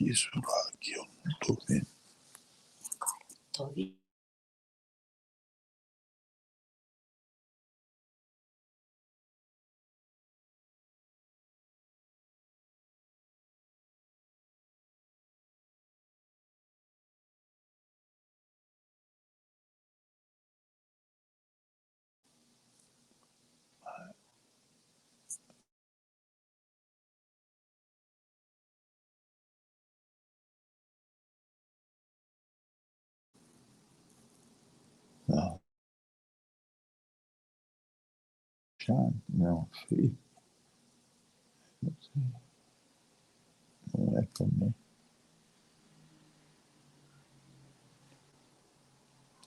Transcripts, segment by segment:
Isso lá que eu não estou vendo. Estou ouvindo. Não. Já não sei. Não sei. Não é também.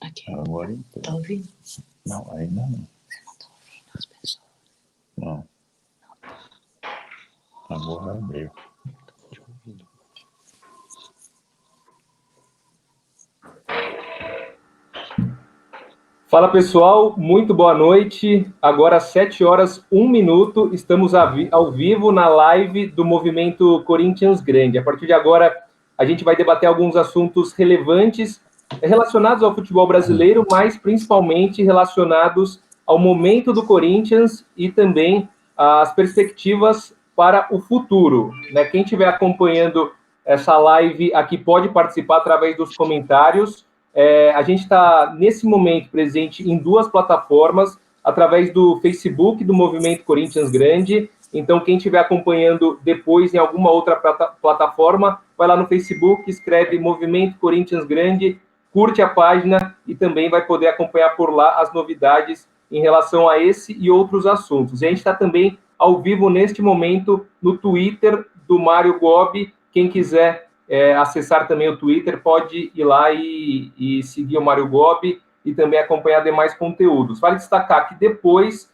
Aqui. Agora então. Está ouvindo? Não, ainda não. Eu não estou ouvindo as pessoas. Não. Agora abriu. Fala pessoal, muito boa noite. Agora às 7h01, estamos ao vivo na live do Movimento Corinthians Grande. A partir de agora, a gente vai debater alguns assuntos relevantes relacionados ao futebol brasileiro, mas principalmente relacionados ao momento do Corinthians e também as perspectivas para o futuro. Quem estiver acompanhando essa live aqui pode participar através dos comentários. A gente está, nesse momento, presente em 2 plataformas, através do Facebook do Movimento Corinthians Grande. Então, quem estiver acompanhando depois em alguma outra plataforma, vai lá no Facebook, escreve Movimento Corinthians Grande, curte a página e também vai poder acompanhar por lá as novidades em relação a esse e outros assuntos. E a gente está também ao vivo, neste momento, no Twitter do Mário Gobi. Quem quiser acessar também o Twitter, pode ir lá e seguir o Mário Gobi e também acompanhar demais conteúdos. Vale destacar que depois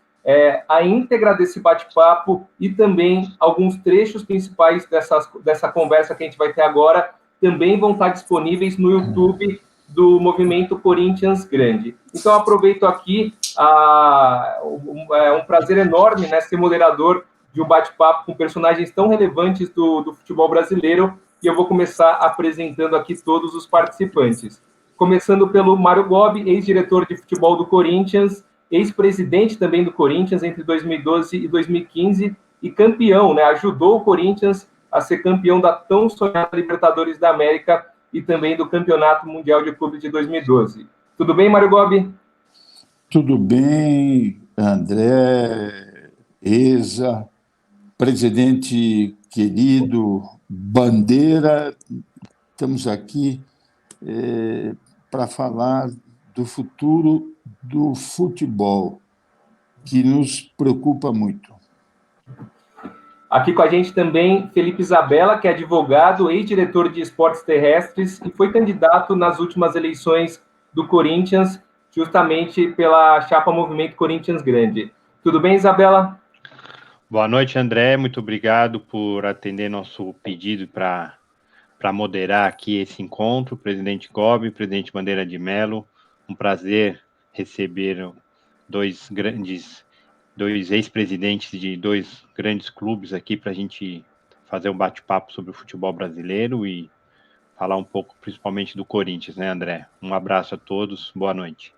a íntegra desse bate-papo e também alguns trechos principais dessa conversa que a gente vai ter agora também vão estar disponíveis no YouTube do Movimento Corinthians Grande. Então, aproveito aqui, é um prazer enorme ser moderador de um bate-papo com personagens tão relevantes do futebol brasileiro, e eu vou começar apresentando aqui todos os participantes. Começando pelo Mário Gobi, ex-diretor de futebol do Corinthians, ex-presidente também do Corinthians entre 2012 e 2015, e campeão, ajudou o Corinthians a ser campeão da tão sonhada Libertadores da América e também do Campeonato Mundial de Clubes de 2012. Tudo bem, Mário Gobi? Tudo bem, André, Eza, presidente querido, Bandeira. Estamos aqui para falar do futuro do futebol, que nos preocupa muito. Aqui com a gente também Felipe Isabella, que é advogado, ex-diretor de esportes terrestres e foi candidato nas últimas eleições do Corinthians, justamente pela chapa Movimento Corinthians Grande. Tudo bem, Isabella? Boa noite, André. Muito obrigado por atender nosso pedido para moderar aqui esse encontro. Presidente Gobi, presidente Bandeira de Mello, um prazer receber dois ex-presidentes de 2 grandes clubes aqui para a gente fazer um bate-papo sobre o futebol brasileiro e falar um pouco principalmente do Corinthians, né, André? Um abraço a todos, boa noite.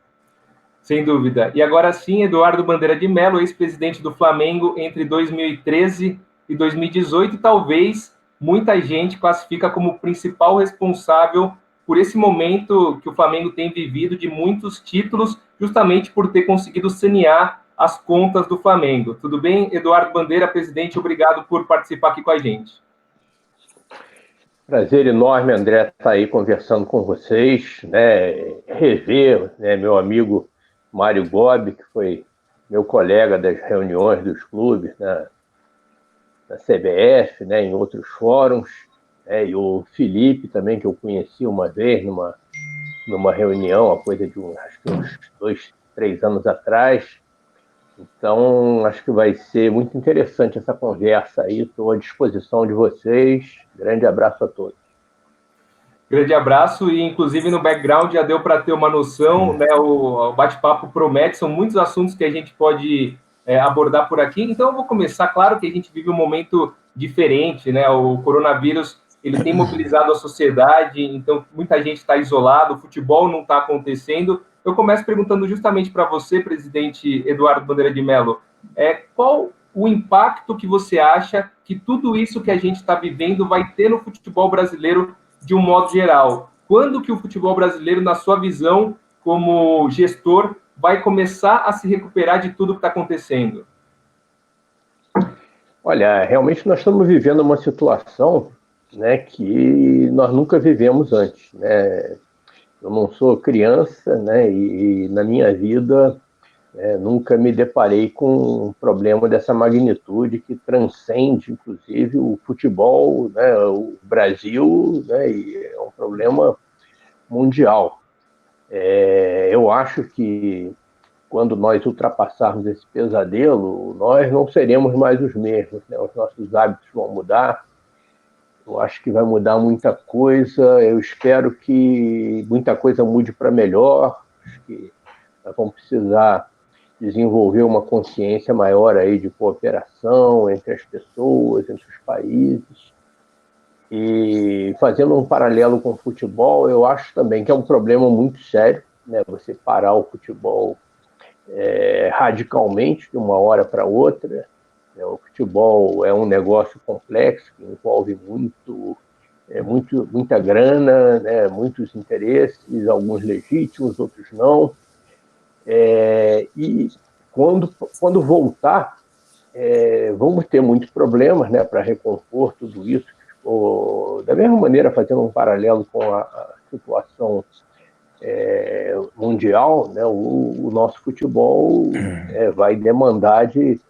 Sem dúvida. E agora sim, Eduardo Bandeira de Mello, ex-presidente do Flamengo entre 2013 e 2018, e talvez muita gente classifica como principal responsável por esse momento que o Flamengo tem vivido de muitos títulos, justamente por ter conseguido sanear as contas do Flamengo. Tudo bem, Eduardo Bandeira, presidente? Obrigado por participar aqui com a gente. Prazer enorme, André, estar aí conversando com vocês, rever meu amigo Mário Gobi, que foi meu colega das reuniões dos clubes na CBF, em outros fóruns, e o Felipe também, que eu conheci uma vez numa reunião, a coisa de acho que uns 2, 3 anos atrás. Então, acho que vai ser muito interessante essa conversa aí. Estou à disposição de vocês. Grande abraço a todos. Grande abraço, e inclusive no background já deu para ter uma noção, o bate-papo promete, são muitos assuntos que a gente pode abordar por aqui. Então eu vou começar, claro que a gente vive um momento diferente, o coronavírus ele tem mobilizado a sociedade, então muita gente está isolada, o futebol não está acontecendo. Eu começo perguntando justamente para você, presidente Eduardo Bandeira de Mello, qual o impacto que você acha que tudo isso que a gente está vivendo vai ter no futebol brasileiro de um modo geral? Quando que o futebol brasileiro, na sua visão como gestor, vai começar a se recuperar de tudo que está acontecendo? Olha, realmente nós estamos vivendo uma situação, né, que nós nunca vivemos antes, né? Eu não sou criança, né, e na minha vida nunca me deparei com um problema dessa magnitude que transcende, inclusive, o futebol, né, o Brasil, né, e é um problema mundial. Eu acho que quando nós ultrapassarmos esse pesadelo, nós não seremos mais os mesmos, né? Os nossos hábitos vão mudar. Eu acho que vai mudar muita coisa. Eu espero que muita coisa mude para melhor. Acho que nós vamos precisar desenvolver uma consciência maior aí de cooperação entre as pessoas, entre os países. E fazendo um paralelo com o futebol, eu acho também que é um problema muito sério, né? Você parar o futebol radicalmente de uma hora para outra. O futebol é um negócio complexo que envolve muita grana, né? Muitos interesses, alguns legítimos, outros não. E quando voltar, vamos ter muitos problemas, né, para recompor tudo isso. Da mesma maneira, fazendo um paralelo com a situação mundial, né, o nosso futebol vai demandar de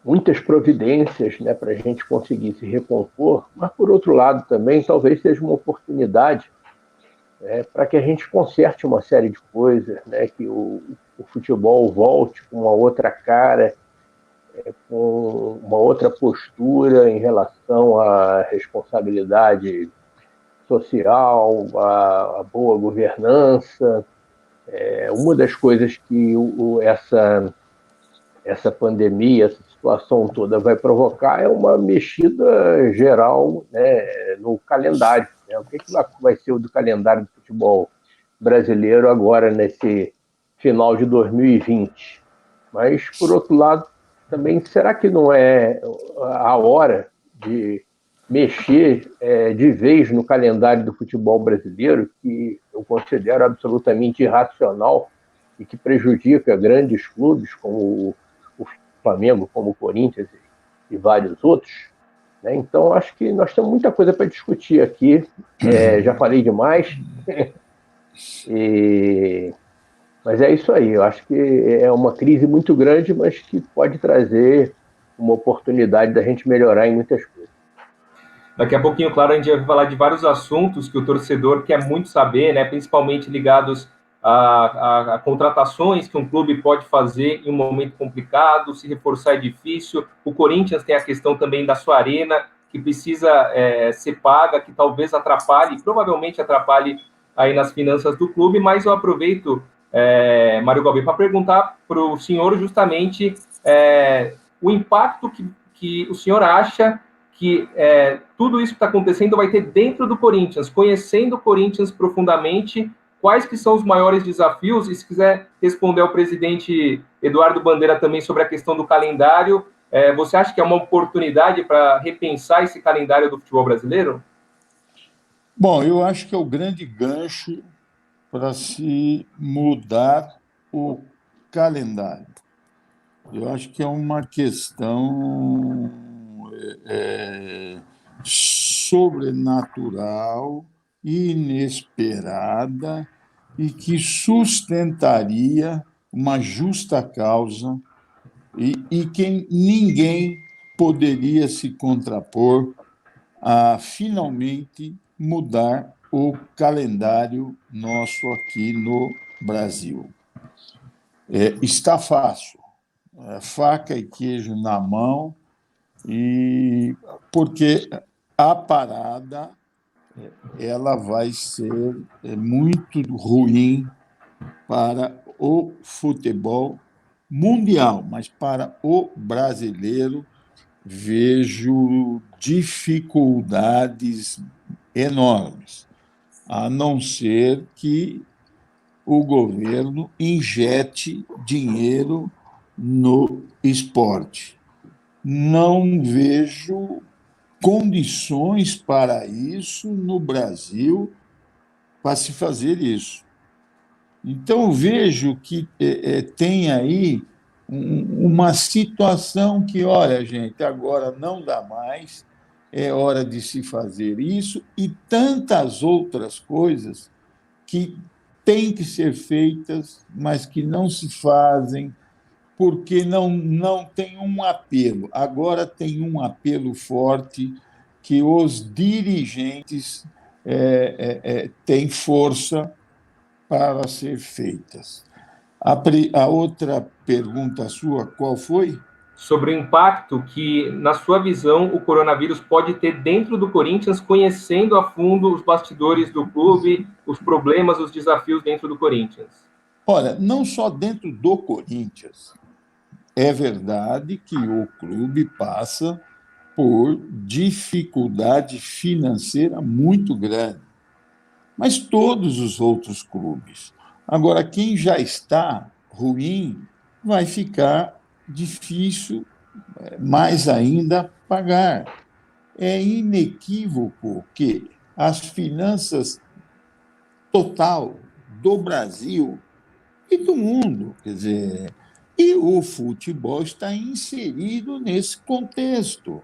muitas providências, né, para a gente conseguir se recompor, mas, por outro lado, também talvez seja uma oportunidade para que a gente conserte uma série de coisas, né, que o futebol volte com uma outra cara, com uma outra postura em relação à responsabilidade social, à boa governança. Uma das coisas que essa pandemia, essa situação toda vai provocar é uma mexida geral, né, no calendário. Né? O que vai ser do calendário do futebol brasileiro agora, nesse final de 2020? Mas, por outro lado, também, será que não é a hora de mexer de vez no calendário do futebol brasileiro, que eu considero absolutamente irracional e que prejudica grandes clubes como o Flamengo, como o Corinthians e vários outros? Né? Então, acho que nós temos muita coisa para discutir aqui. Já falei demais. Mas é isso aí. Eu acho que é uma crise muito grande, mas que pode trazer uma oportunidade da gente melhorar em muitas coisas. Daqui a pouquinho, claro, a gente vai falar de vários assuntos que o torcedor quer muito saber, né? Principalmente ligados a contratações que um clube pode fazer em um momento complicado, se reforçar é difícil. O Corinthians tem a questão também da sua arena, que precisa ser paga, que talvez atrapalhe, provavelmente atrapalhe aí nas finanças do clube, mas eu aproveito, Mário Galbi, para perguntar para o senhor justamente o impacto que o senhor acha que tudo isso que está acontecendo vai ter dentro do Corinthians, conhecendo o Corinthians profundamente, quais que são os maiores desafios, e se quiser responder ao presidente Eduardo Bandeira também sobre a questão do calendário, você acha que é uma oportunidade para repensar esse calendário do futebol brasileiro? Bom, eu acho que é o grande gancho para se mudar o calendário. Eu acho que é uma questão sobrenatural, inesperada e que sustentaria uma justa causa e que ninguém poderia se contrapor a finalmente mudar o calendário nosso aqui no Brasil. Está fácil, faca e queijo na mão, porque a parada ela vai ser muito ruim para o futebol mundial, mas para o brasileiro vejo dificuldades enormes, a não ser que o governo injete dinheiro no esporte. Não vejo condições para isso no Brasil, para se fazer isso. Então, vejo que tem aí uma situação que, olha, gente, agora não dá mais, é hora de se fazer isso e tantas outras coisas que têm que ser feitas, mas que não se fazem, porque não tem um apelo. Agora tem um apelo forte que os dirigentes têm força para ser feitas. A outra pergunta sua, qual foi? Sobre o impacto que, na sua visão, o coronavírus pode ter dentro do Corinthians, conhecendo a fundo os bastidores do clube, os problemas, os desafios dentro do Corinthians. Olha, não só dentro do Corinthians. É verdade que o clube passa por dificuldade financeira muito grande, mas todos os outros clubes. Agora, quem já está ruim, vai ficar difícil mais ainda pagar. É inequívoco que as finanças total do Brasil e do mundo, quer dizer, e o futebol está inserido nesse contexto.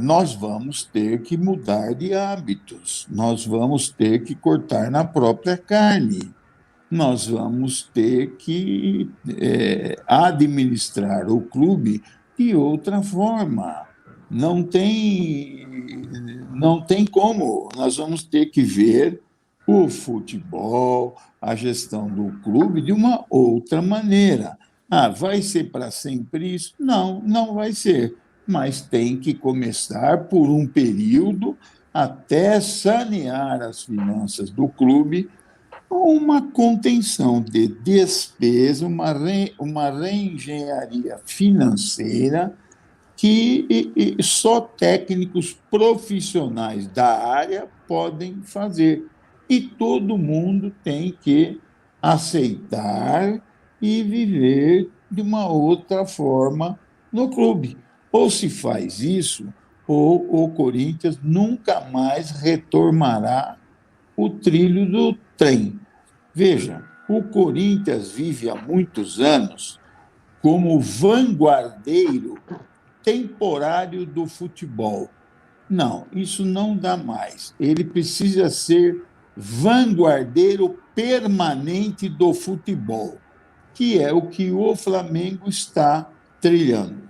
Nós vamos ter que mudar de hábitos, nós vamos ter que cortar na própria carne, nós vamos ter que administrar o clube de outra forma. Não tem como. Nós vamos ter que ver o futebol, a gestão do clube de uma outra maneira. Vai ser para sempre isso? Não, não vai ser. Mas tem que começar por um período até sanear as finanças do clube, uma contenção de despesa, uma reengenharia financeira que só técnicos profissionais da área podem fazer. E todo mundo tem que aceitar e viver de uma outra forma no clube. Ou se faz isso, ou o Corinthians nunca mais retornará o trilho do trem. Veja, o Corinthians vive há muitos anos como vanguardeiro temporário do futebol. Não, isso não dá mais. Ele precisa ser vanguardeiro permanente do futebol, que é o que o Flamengo está trilhando.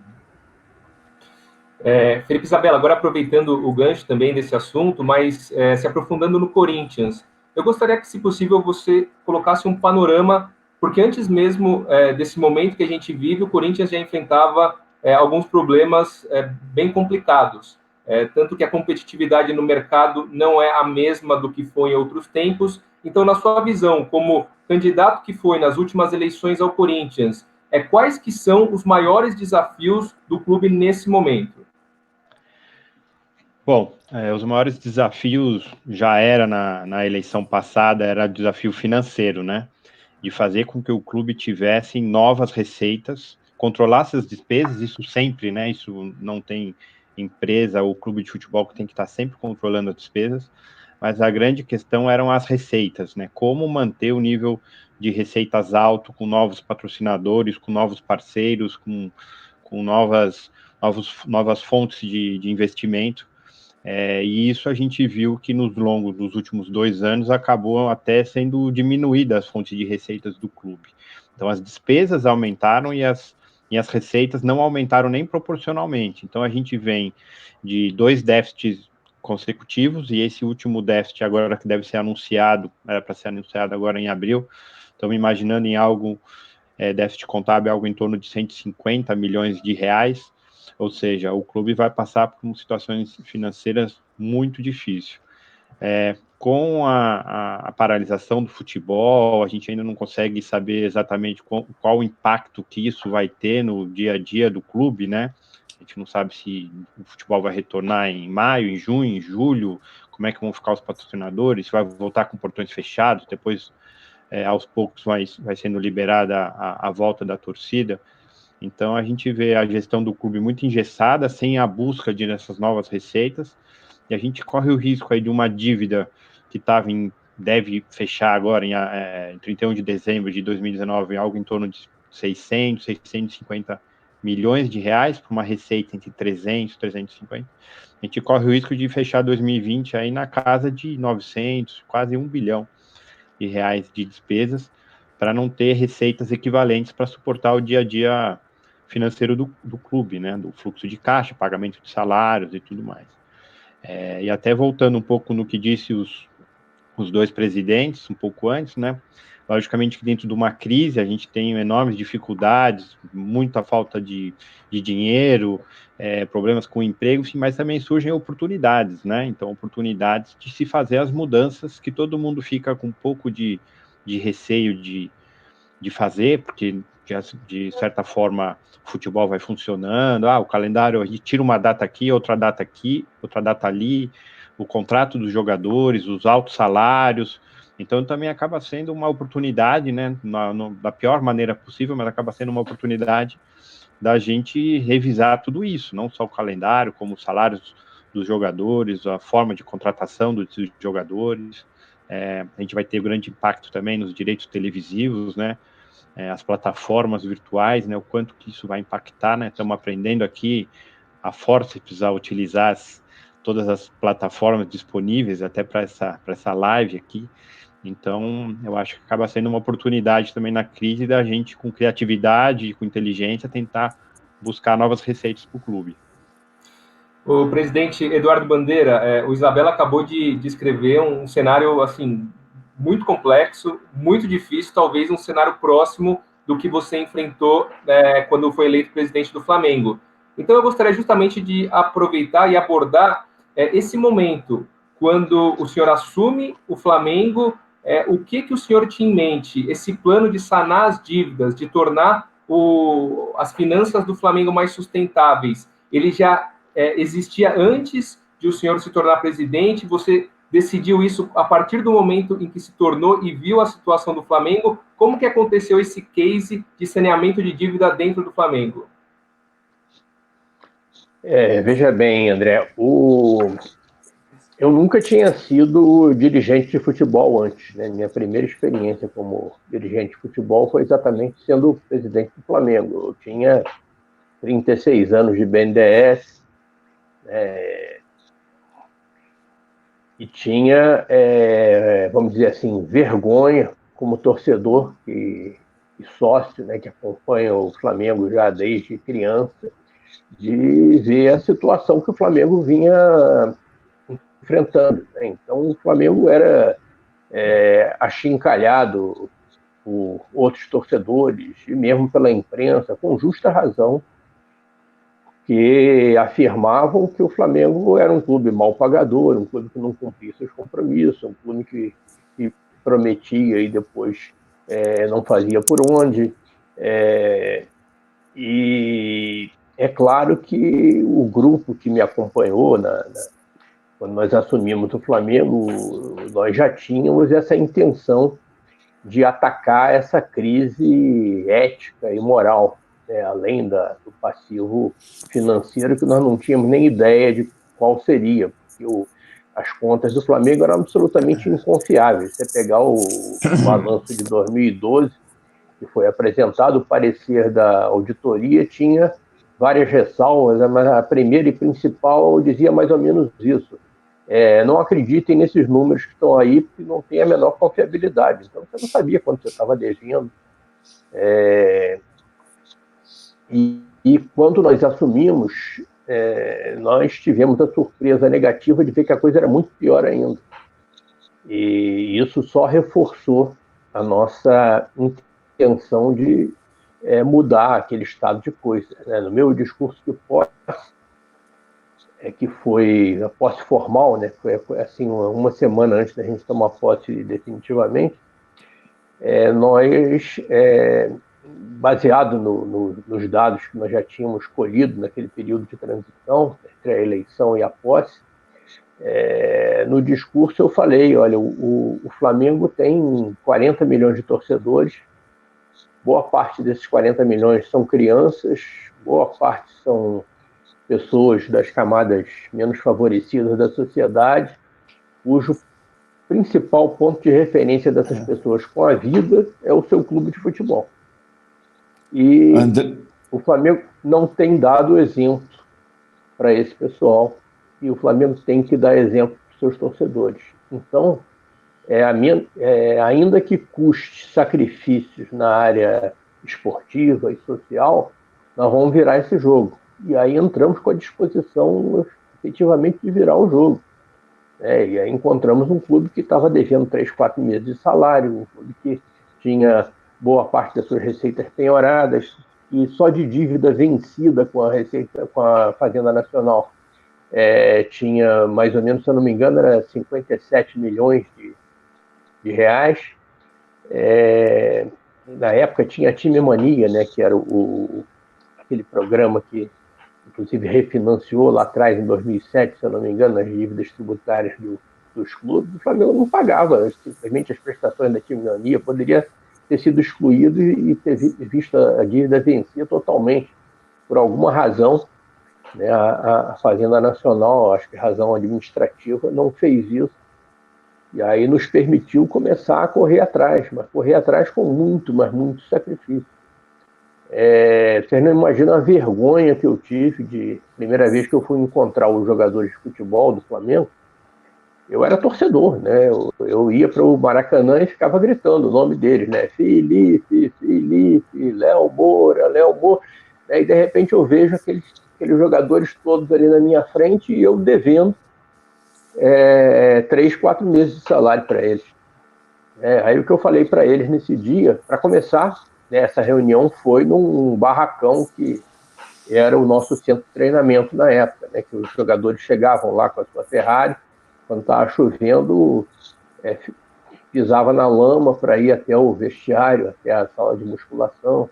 Felipe Isabella, agora aproveitando o gancho também desse assunto, mas se aprofundando no Corinthians, eu gostaria que, se possível, você colocasse um panorama, porque antes mesmo desse momento que a gente vive, o Corinthians já enfrentava alguns problemas bem complicados, tanto que a competitividade no mercado não é a mesma do que foi em outros tempos. Então, na sua visão, como candidato que foi nas últimas eleições ao Corinthians, quais que são os maiores desafios do clube nesse momento? Bom, os maiores desafios já era na eleição passada, era o desafio financeiro, né? De fazer com que o clube tivesse novas receitas, controlasse as despesas, isso sempre, né? Isso não tem empresa ou clube de futebol que tem que estar sempre controlando as despesas, mas a grande questão eram as receitas, né? Como manter o nível de receitas alto com novos patrocinadores, com novos parceiros, com novas fontes de investimento. E isso a gente viu que nos longos dos últimos 2 anos acabou até sendo diminuída as fontes de receitas do clube. Então as despesas aumentaram e as receitas não aumentaram nem proporcionalmente. Então a gente vem de 2 déficits consecutivos, e esse último déficit agora que deve ser anunciado, era para ser anunciado agora em abril, estamos imaginando em algo, déficit contábil, algo em torno de 150 milhões de reais, ou seja, o clube vai passar por situações financeiras muito difíceis. Com a paralisação do futebol, a gente ainda não consegue saber exatamente qual o impacto que isso vai ter no dia a dia do clube, né? gente não sabe se o futebol vai retornar em maio, em junho, em julho, como é que vão ficar os patrocinadores, se vai voltar com portões fechados, depois, aos poucos, vai sendo liberada a volta da torcida. Então, a gente vê a gestão do clube muito engessada, sem a busca dessas novas receitas, e a gente corre o risco aí de uma dívida que deve fechar agora em 31 de dezembro de 2019, algo em torno de 600, 650 milhões de reais, para uma receita entre 300 e 350. A gente corre o risco de fechar 2020 aí na casa de 900, quase 1 bilhão de reais de despesas, para não ter receitas equivalentes para suportar o dia a dia financeiro do clube, né, do fluxo de caixa, pagamento de salários e tudo mais. E até voltando um pouco no que disse os dois presidentes, um pouco antes, né, logicamente que dentro de uma crise a gente tem enormes dificuldades, muita falta de dinheiro, problemas com emprego, mas também surgem oportunidades, né, então oportunidades de se fazer as mudanças que todo mundo fica com um pouco de receio de fazer, porque de certa forma o futebol vai funcionando, o calendário, a gente tira uma data aqui, outra data ali, o contrato dos jogadores, os altos salários, então também acaba sendo uma oportunidade, né, da pior maneira possível, mas acaba sendo uma oportunidade da gente revisar tudo isso, não só o calendário, como os salários dos jogadores, a forma de contratação dos jogadores. A gente vai ter grande impacto também nos direitos televisivos, né, as plataformas virtuais, né, o quanto que isso vai impactar, né, estamos aprendendo aqui a forceps a utilizar todas as plataformas disponíveis, até para essa live aqui. Então, eu acho que acaba sendo uma oportunidade também na crise da gente, com criatividade e com inteligência, tentar buscar novas receitas para o clube. O presidente Eduardo Bandeira, o Isabela acabou de descrever um cenário assim muito complexo, muito difícil, talvez um cenário próximo do que você enfrentou quando foi eleito presidente do Flamengo. Então, eu gostaria justamente de aproveitar e abordar esse momento, quando o senhor assume o Flamengo, o que o senhor tinha em mente? Esse plano de sanar as dívidas, de tornar as finanças do Flamengo mais sustentáveis, ele já existia antes de o senhor se tornar presidente? Você decidiu isso a partir do momento em que se tornou e viu a situação do Flamengo? Como que aconteceu esse case de saneamento de dívida dentro do Flamengo? Veja bem, André, eu nunca tinha sido dirigente de futebol antes, né? Minha primeira experiência como dirigente de futebol foi exatamente sendo presidente do Flamengo. Eu tinha 36 anos de BNDES, e tinha, vamos dizer assim, vergonha como torcedor e sócio, né, que acompanha o Flamengo já desde criança, de ver a situação que o Flamengo vinha enfrentando, né? Então, o Flamengo era achincalhado por outros torcedores e mesmo pela imprensa, com justa razão, que afirmavam que o Flamengo era um clube mal pagador, um clube que não cumpria seus compromissos, um clube que prometia e depois não fazia por onde. E é claro que o grupo que me acompanhou quando nós assumimos o Flamengo, nós já tínhamos essa intenção de atacar essa crise ética e moral, além do passivo financeiro, que nós não tínhamos nem ideia de qual seria, porque as contas do Flamengo eram absolutamente inconfiáveis. Você pegar o balanço de 2012, que foi apresentado, o parecer da auditoria tinha várias ressalvas, mas a primeira e principal dizia mais ou menos isso. Não acreditem nesses números que estão aí, porque não tem a menor confiabilidade. Então, você não sabia quanto você estava devendo. E quando nós assumimos, nós tivemos a surpresa negativa de ver que a coisa era muito pior ainda. E isso só reforçou a nossa intenção de mudar aquele estado de coisas, né? No meu discurso de posse, que foi a posse formal, né? Foi assim, uma semana antes da gente tomar posse definitivamente, nós baseado nos dados que nós já tínhamos colhido naquele período de transição, entre a eleição e a posse, no discurso eu falei, olha, o Flamengo tem 40 milhões de torcedores, boa parte desses 40 milhões são crianças, boa parte são pessoas das camadas menos favorecidas da sociedade, cujo principal ponto de referência dessas pessoas com a vida é o seu clube de futebol. E o Flamengo não tem dado exemplo para esse pessoal, e o Flamengo tem que dar exemplo para os seus torcedores. Então, ainda que custe sacrifícios na área esportiva e social, nós vamos virar esse jogo. E aí entramos com a disposição, efetivamente, de virar o jogo. E aí encontramos um clube que estava devendo 3, 4 meses de salário, um clube que tinha boa parte das suas receitas penhoradas, e só de dívida vencida com a Fazenda Nacional tinha mais ou menos, se eu não me engano, era 57 milhões de reais. Na época tinha a Time Mania, né, que era aquele programa que inclusive refinanciou lá atrás, em 2007, se eu não me engano, as dívidas tributárias dos clubes. O Flamengo não pagava simplesmente as prestações da Time Mania, poderia ter sido excluído e ter visto a dívida vencida totalmente. Por alguma razão, né, a Fazenda Nacional, acho que razão administrativa, não fez isso. E aí nos permitiu começar a correr atrás, mas correr atrás com muito, mas muito sacrifício. Vocês não imaginam a vergonha que eu tive de primeira vez que eu fui encontrar os jogadores de futebol do Flamengo. Eu era torcedor, né? Eu ia para o Maracanã e ficava gritando o nome deles, né? Felipe, Léo Moura. E de repente eu vejo aqueles jogadores todos ali na minha frente e eu devendo 3, 4 meses de salário para eles. Aí o que eu falei para eles nesse dia, para começar, essa reunião foi num barracão que era o nosso centro de treinamento na época, né, que os jogadores chegavam lá com a sua Ferrari, quando estava chovendo, pisava na lama para ir até o vestiário, até a sala de musculação.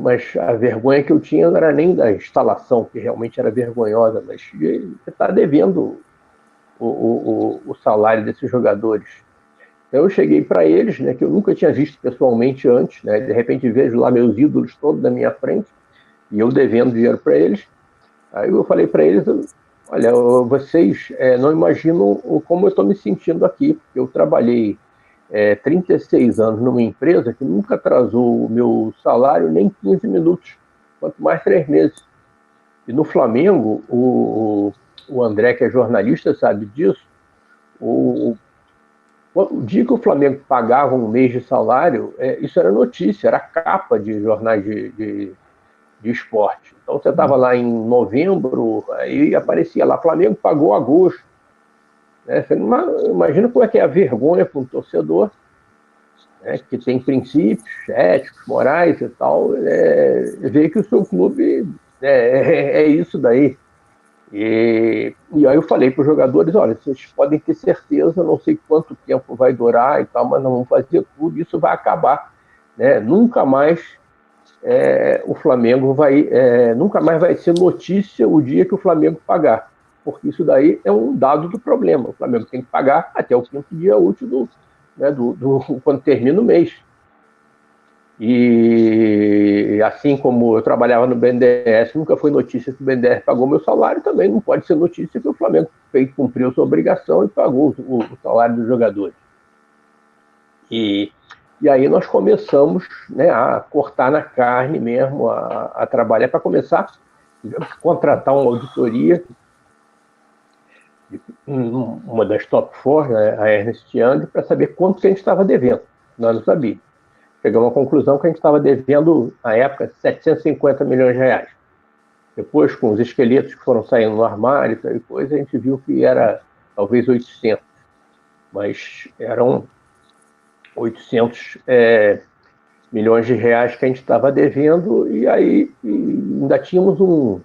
Mas a vergonha que eu tinha não era nem da instalação, que realmente era vergonhosa, mas você está devendo o salário desses jogadores. Então eu cheguei para eles, né, que eu nunca tinha visto pessoalmente antes, né, de repente vejo lá meus ídolos todos na minha frente, e eu devendo dinheiro para eles. Aí eu falei para eles, olha, vocês não imaginam como eu estou me sentindo aqui, porque eu trabalhei 36 anos numa empresa que nunca atrasou o meu salário nem 15 minutos, quanto mais 3 meses. E no Flamengo, o André, que é jornalista, sabe disso, o dia que o Flamengo pagava um mês de salário, isso era notícia, era capa de jornais de esporte. Então você estava lá em novembro, aí aparecia lá, Flamengo pagou agosto. Você não imagina como é que é a vergonha para um torcedor, né, que tem princípios éticos, morais e tal, ver que o seu clube é isso daí. E aí eu falei para os jogadores, olha, vocês podem ter certeza, não sei quanto tempo vai durar e tal, mas não vamos fazer tudo, isso vai acabar. Né? Nunca mais o Flamengo nunca mais vai ser notícia o dia que o Flamengo pagar, porque isso daí é um dado do problema. O Flamengo tem que pagar até o 5º dia útil quando termina o mês. E assim como eu trabalhava no BNDES, nunca foi notícia que o BNDES pagou meu salário, também não pode ser notícia que o Flamengo cumpriu sua obrigação e pagou o salário dos jogadores. E aí nós começamos, né, a cortar na carne mesmo, a trabalhar para começar a contratar uma auditoria, uma das top 4, né, a Ernst Young, para saber quanto que a gente estava devendo. Nós não sabíamos. Chegamos à conclusão que a gente estava devendo, na época, 750 milhões de reais. Depois, com os esqueletos que foram saindo no armário e coisa, a gente viu que era talvez 800. Mas eram 800 milhões de reais que a gente estava devendo, e aí ainda tínhamos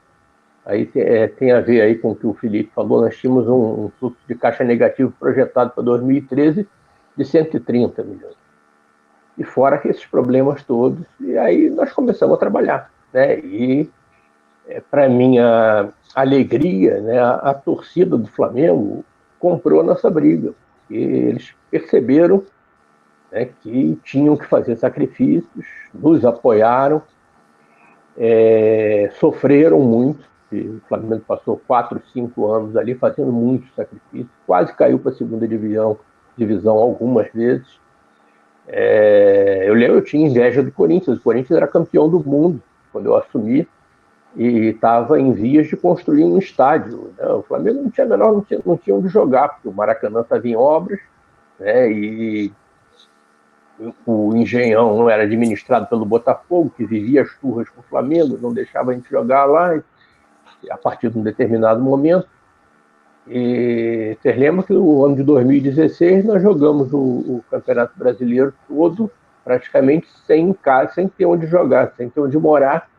aí tem a ver aí com o que o Felipe falou, nós tínhamos um fluxo de caixa negativo projetado para 2013 de 130 milhões. e fora esses problemas todos. E aí nós começamos a trabalhar, né? E, para minha alegria, né, a torcida do Flamengo comprou a nossa briga. E eles perceberam, né, que tinham que fazer sacrifícios, nos apoiaram, sofreram muito. O Flamengo passou 4, 5 anos ali fazendo muitos sacrifícios, quase caiu para a segunda divisão algumas vezes. Eu lembro, eu tinha inveja do Corinthians. O Corinthians era campeão do mundo quando eu assumi e estava em vias de construir um estádio, né? O Flamengo não tinha onde jogar, porque o Maracanã estava em obras, né? E o Engenhão era administrado pelo Botafogo, que vivia as turras com o Flamengo, não deixava a gente jogar lá a partir de um determinado momento. E vocês lembram que no ano de 2016 nós jogamos o Campeonato Brasileiro todo praticamente sem ter onde jogar, sem ter onde morar.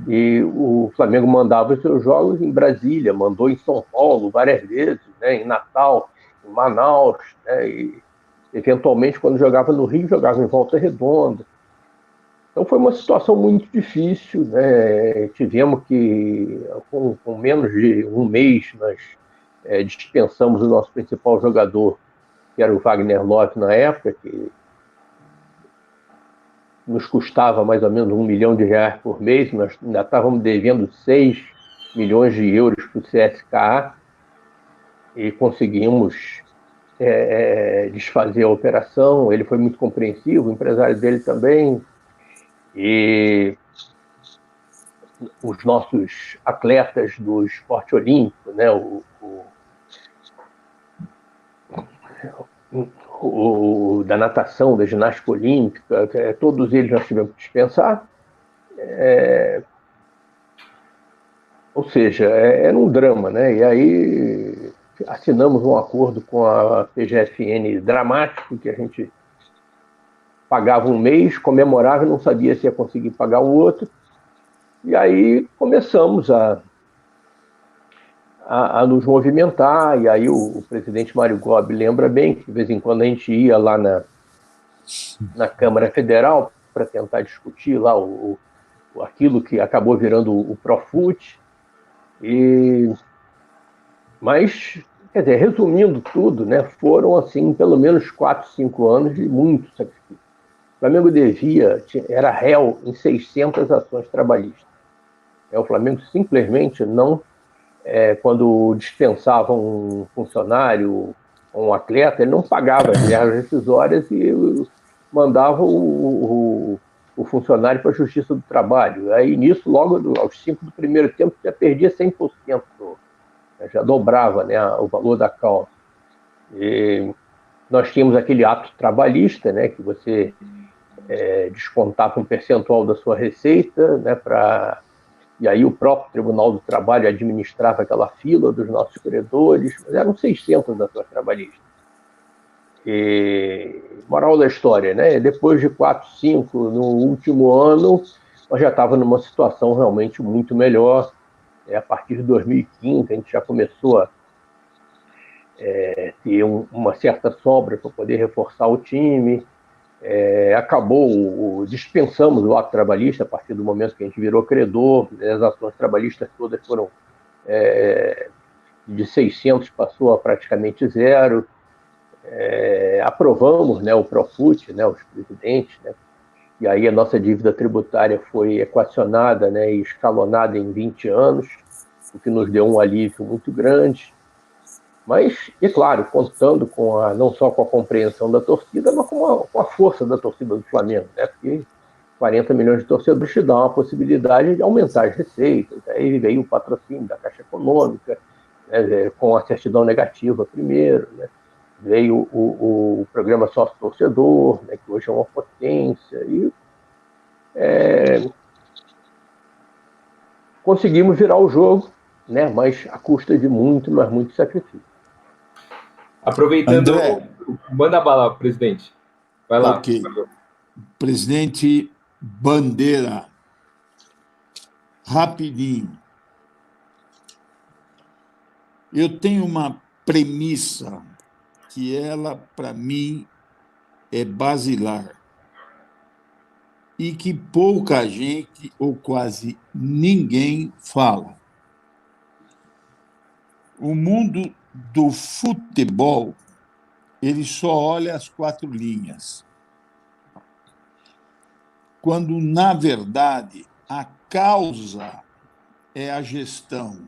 E o Flamengo mandava os seus jogos em Brasília, mandou em São Paulo várias vezes, né, em Natal, em Manaus, né, e eventualmente quando jogava no Rio, jogava em Volta Redonda. Então foi uma situação muito difícil, né? Tivemos que, com menos de um mês, nós dispensamos o nosso principal jogador, que era o Wagner Love na época, que nos custava mais ou menos R$1 milhão por mês. Nós ainda estávamos devendo 6 milhões de euros para o CSKA e conseguimos desfazer a operação. Ele foi muito compreensivo, o empresário dele também. E os nossos atletas do esporte olímpico, né, da natação, da ginástica olímpica, todos eles nós tivemos que dispensar. Ou seja, era um drama, né? E aí assinamos um acordo com a PGFN dramático, que a gente pagava um mês, comemorava e não sabia se ia conseguir pagar o outro. E aí começamos a nos movimentar, e aí o presidente Mário Gobi lembra bem que de vez em quando a gente ia lá na Câmara Federal para tentar discutir lá aquilo que acabou virando o Profut. Mas, quer dizer, resumindo tudo, né, foram assim pelo menos 4, 5 anos de muito sacrifício. O Flamengo era réu em 600 ações trabalhistas. O Flamengo simplesmente não, quando dispensava um funcionário ou um atleta, ele não pagava as verbas rescisórias e mandava o funcionário para a Justiça do Trabalho. Aí nisso, logo aos 5 do primeiro tempo, já perdia 100%, já dobrava, né, o valor da causa. E nós tínhamos aquele ato trabalhista, né, que você descontava um percentual da sua receita, né, e aí o próprio Tribunal do Trabalho administrava aquela fila dos nossos credores, mas eram 600 ações trabalhistas. E, moral da história, né, depois de 4, 5, no último ano, nós já estávamos numa situação realmente muito melhor. A partir de 2015, a gente já começou a ter uma certa sobra para poder reforçar o time. Dispensamos o ato trabalhista a partir do momento que a gente virou credor. As ações trabalhistas todas foram de 600, passou a praticamente zero. Aprovamos, né, o Profut, né, os presidentes, né, e aí a nossa dívida tributária foi equacionada, né, e escalonada em 20 anos, o que nos deu um alívio muito grande. Mas, é claro, contando não só com a compreensão da torcida, mas com a força da torcida do Flamengo, né? Porque 40 milhões de torcedores te dão a possibilidade de aumentar as receitas. Aí veio o patrocínio da Caixa Econômica, né, com a certidão negativa primeiro, né? Veio o programa sócio-torcedor, né, que hoje é uma potência, e conseguimos virar o jogo, né, mas à custa de muito, mas muito sacrifício. Aproveitando, André, manda bala, presidente. Vai lá. ok. Presidente Bandeira, rapidinho. Eu tenho uma premissa que ela, para mim, é basilar. e que pouca gente ou quase ninguém fala. O mundo do futebol, ele só olha as 4 linhas, quando, na verdade, a causa é a gestão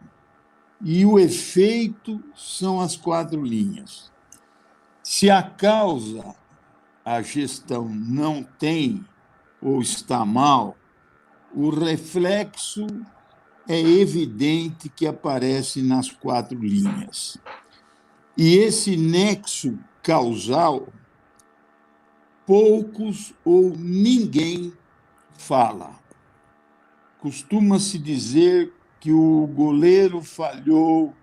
e o efeito são as 4 linhas. Se a causa, a gestão, não tem ou está mal, o reflexo é evidente que aparece nas 4 linhas. E esse nexo causal, poucos ou ninguém fala. Costuma-se dizer que o goleiro falhou,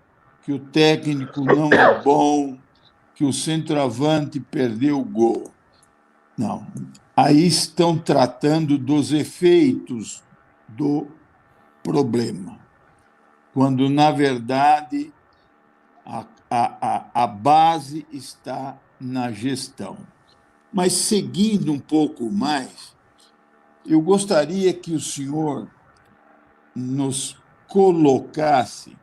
que o técnico não é bom, que o centroavante perdeu o gol. Não. Aí estão tratando dos efeitos do problema, quando, na verdade, a base está na gestão. Mas, seguindo um pouco mais, eu gostaria que o senhor nos colocasse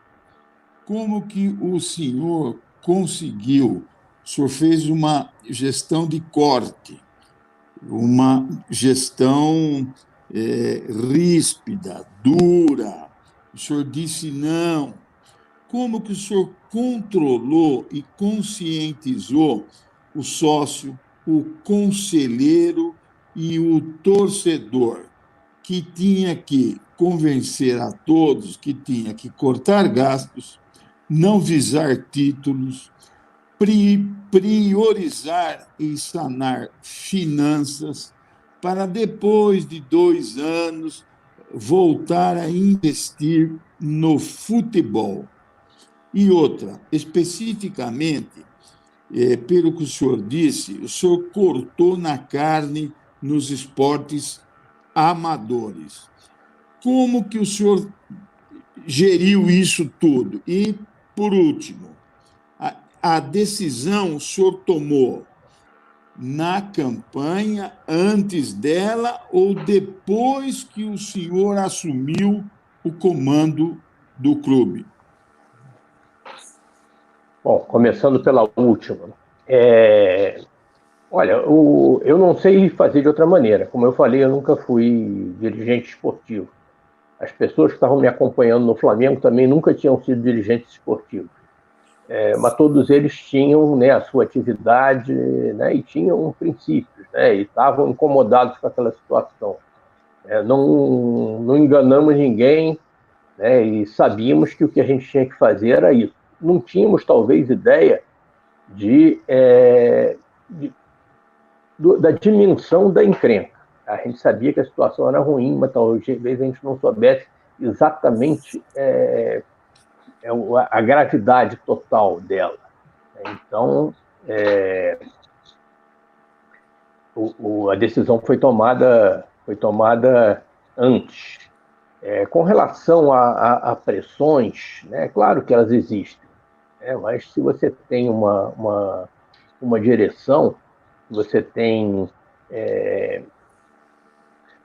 como que o senhor conseguiu. O senhor fez uma gestão de corte, uma gestão ríspida, dura. O senhor disse não. Como que o senhor controlou e conscientizou o sócio, o conselheiro e o torcedor, que tinha que convencer a todos que tinha que cortar gastos, não visar títulos, priorizar e sanar finanças, para depois de 2 anos voltar a investir no futebol? E outra, especificamente, pelo que o senhor disse, o senhor cortou na carne nos esportes amadores. Como que o senhor geriu isso tudo? E, por último, a decisão o senhor tomou na campanha, antes dela ou depois que o senhor assumiu o comando do clube? Bom, começando pela última. Olha, eu não sei fazer de outra maneira. Como eu falei, eu nunca fui dirigente esportivo. As pessoas que estavam me acompanhando no Flamengo também nunca tinham sido dirigentes esportivos. Mas todos eles tinham, né, a sua atividade, né, e tinham princípios, né, e estavam incomodados com aquela situação. Não enganamos ninguém, né, e sabíamos que o que a gente tinha que fazer era isso. Não tínhamos, talvez, ideia da dimensão da encrenca. A gente sabia que a situação era ruim, mas talvez a gente não soubesse exatamente a gravidade total dela. Então, a decisão foi tomada antes. Com relação a pressões, né, claro que elas existem, mas se você tem uma direção, você tem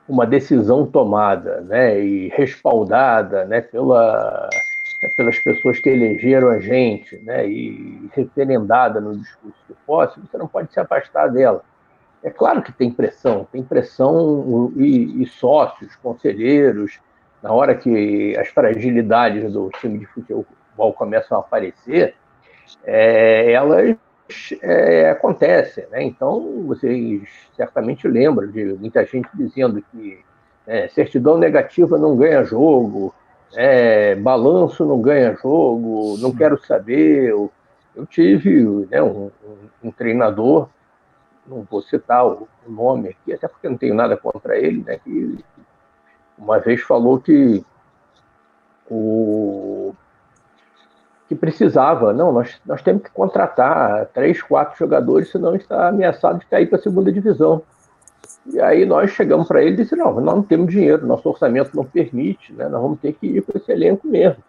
uma decisão tomada, né, e respaldada, né, pelas pessoas que elegeram a gente, né, e referendada no discurso de posse, você não pode se afastar dela. É claro que tem pressão e sócios, conselheiros, na hora que as fragilidades do time de futebol começam a aparecer, elas acontecem, né? Então, vocês certamente lembram de muita gente dizendo que certidão negativa não ganha jogo, balanço não ganha jogo, não quero saber. Eu tive, né, um treinador, não vou citar o nome aqui, até porque não tenho nada contra ele, né, que uma vez falou que precisava, nós temos que contratar 3, 4 jogadores, senão está ameaçado de cair para a segunda divisão. E aí nós chegamos para ele e disse, nós não temos dinheiro, nosso orçamento não permite, né, nós vamos ter que ir com esse elenco mesmo.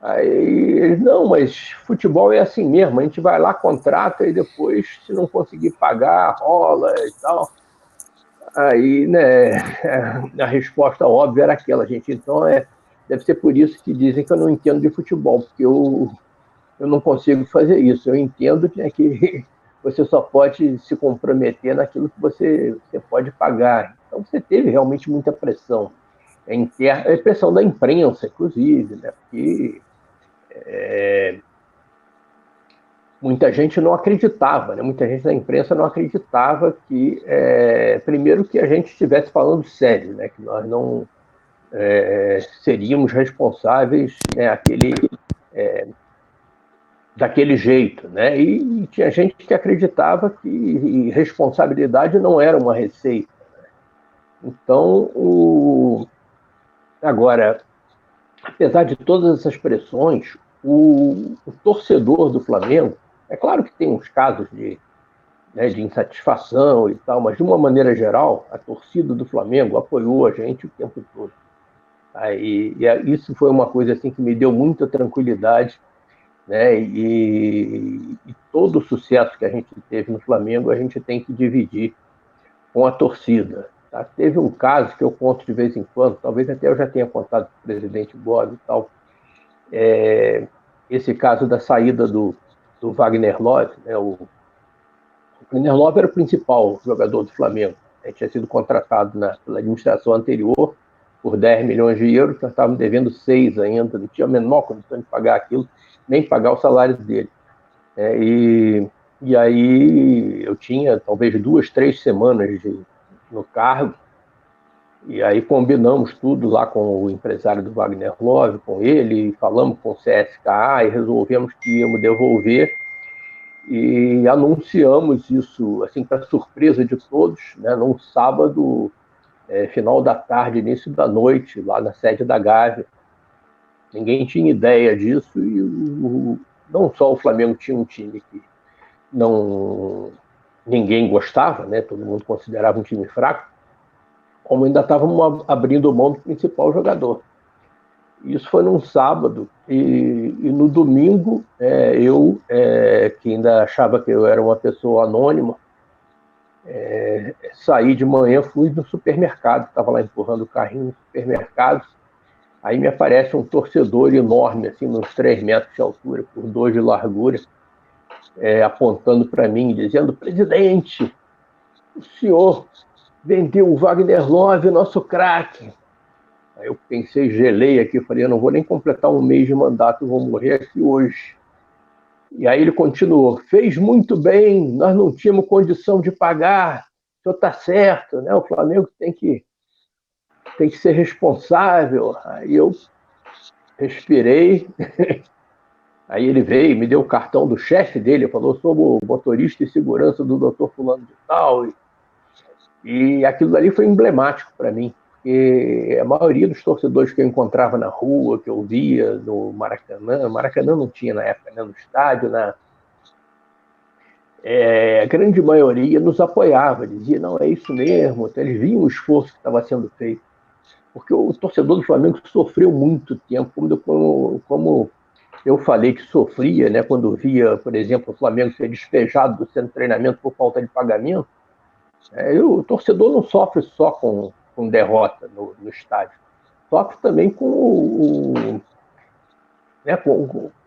Aí ele, não, mas futebol é assim mesmo, a gente vai lá, contrata e depois, se não conseguir pagar, rola e tal. Aí, né, a resposta óbvia era aquela, gente. Então, deve ser por isso que dizem que eu não entendo de futebol, porque eu não consigo fazer isso. Eu entendo que você só pode se comprometer naquilo que você pode pagar. Então, você teve realmente muita pressão. A pressão da imprensa, inclusive, né? Porque muita gente não acreditava, né? Muita gente da imprensa não acreditava que, primeiro, que a gente estivesse falando sério, né? Que nós não seríamos responsáveis, né? Daquele jeito, né? E tinha gente que acreditava que responsabilidade não era uma receita. Então, agora, apesar de todas essas pressões, o torcedor do Flamengo, é claro que tem uns casos de insatisfação e tal, mas de uma maneira geral, a torcida do Flamengo apoiou a gente o tempo todo. Isso foi uma coisa assim que me deu muita tranquilidade, né? E todo o sucesso que a gente teve no Flamengo a gente tem que dividir com a torcida. Tá? Teve um caso que eu conto de vez em quando, talvez até eu já tenha contado para o presidente Gobi e tal, esse caso da saída do Wagner Love, né? O Wagner Love era o principal jogador do Flamengo. Ele tinha sido contratado pela administração anterior por 10 milhões de euros, nós estávamos devendo 6 ainda, não tinha a menor condição de pagar aquilo, nem pagar o salário dele. E aí eu tinha talvez 2, 3 semanas no cargo, e aí combinamos tudo lá com o empresário do Wagner Love, com ele, falamos com o CSKA e resolvemos que íamos devolver, e anunciamos isso, assim, para surpresa de todos, né, num sábado, final da tarde, início da noite, lá na sede da Gávea. Ninguém tinha ideia disso, e não só o Flamengo tinha um time que ninguém gostava, né, todo mundo considerava um time fraco, como ainda estávamos abrindo mão do principal jogador. Isso foi num sábado, e no domingo, eu, que ainda achava que eu era uma pessoa anônima, saí de manhã, fui no supermercado, estava lá empurrando o carrinho no supermercado, aí me aparece um torcedor enorme, assim, uns 3 metros de altura, por 2 de largura, apontando para mim, dizendo: presidente, o senhor vendeu o Wagner Love, nosso craque. Aí eu pensei, gelei aqui, falei: eu não vou nem completar um mês de mandato, eu vou morrer aqui hoje. E aí ele continuou: fez muito bem, nós não tínhamos condição de pagar, o senhor está certo, né? O Flamengo tem que ser responsável. Aí eu respirei, aí ele veio, me deu o cartão do chefe dele, falou: sou o motorista e segurança do doutor fulano de tal, e aquilo ali foi emblemático para mim, porque a maioria dos torcedores que eu encontrava na rua, que eu via no Maracanã não tinha na época, né, no estádio, a grande maioria nos apoiava, dizia: não, é isso mesmo, eles viam o esforço que estava sendo feito, porque o torcedor do Flamengo sofreu muito tempo, como eu falei que sofria, né, quando via, por exemplo, o Flamengo ser despejado do centro de treinamento por falta de pagamento. O torcedor não sofre só com derrota no estádio, sofre também com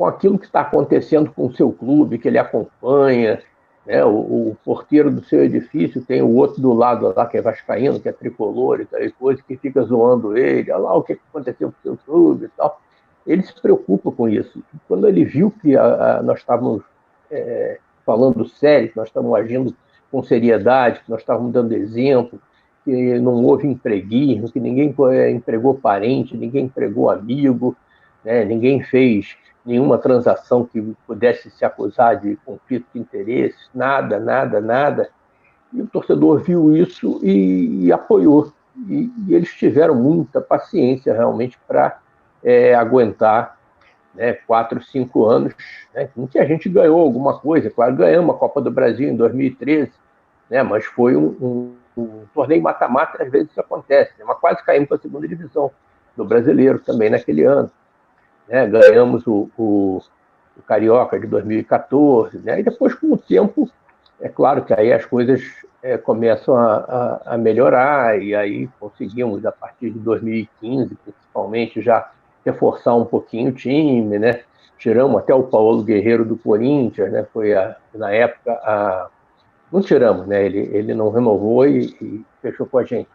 aquilo que está acontecendo com o seu clube, que ele acompanha, né? O porteiro do seu edifício tem o outro do lado lá, que é vascaíno, que é tricolor e tal, coisa, que fica zoando ele: olha lá o que aconteceu com o seu clube e tal. Ele se preocupa com isso. Quando ele viu que nós estávamos falando sério, que nós estávamos agindo com seriedade, que nós estávamos dando exemplo, que não houve empreguismo, que ninguém empregou parente, ninguém empregou amigo, né? Ninguém fez nenhuma transação que pudesse se acusar de conflito de interesses, nada. E o torcedor viu isso e apoiou. E eles tiveram muita paciência realmente para aguentar, né, 4, 5 anos, né, em que a gente ganhou alguma coisa. Claro, ganhamos a Copa do Brasil em 2013, né, mas foi um torneio mata-mata, às vezes isso acontece, né, mas quase caímos para a segunda divisão do Brasileiro também naquele ano, né, ganhamos o Carioca de 2014, né, e depois, com o tempo, é claro que aí as coisas começam a melhorar, e aí conseguimos, a partir de 2015, principalmente, já reforçar um pouquinho o time, né? Tiramos até o Paulo Guerreiro do Corinthians, né? Foi, na época, não tiramos, né? Ele não renovou e fechou com a gente.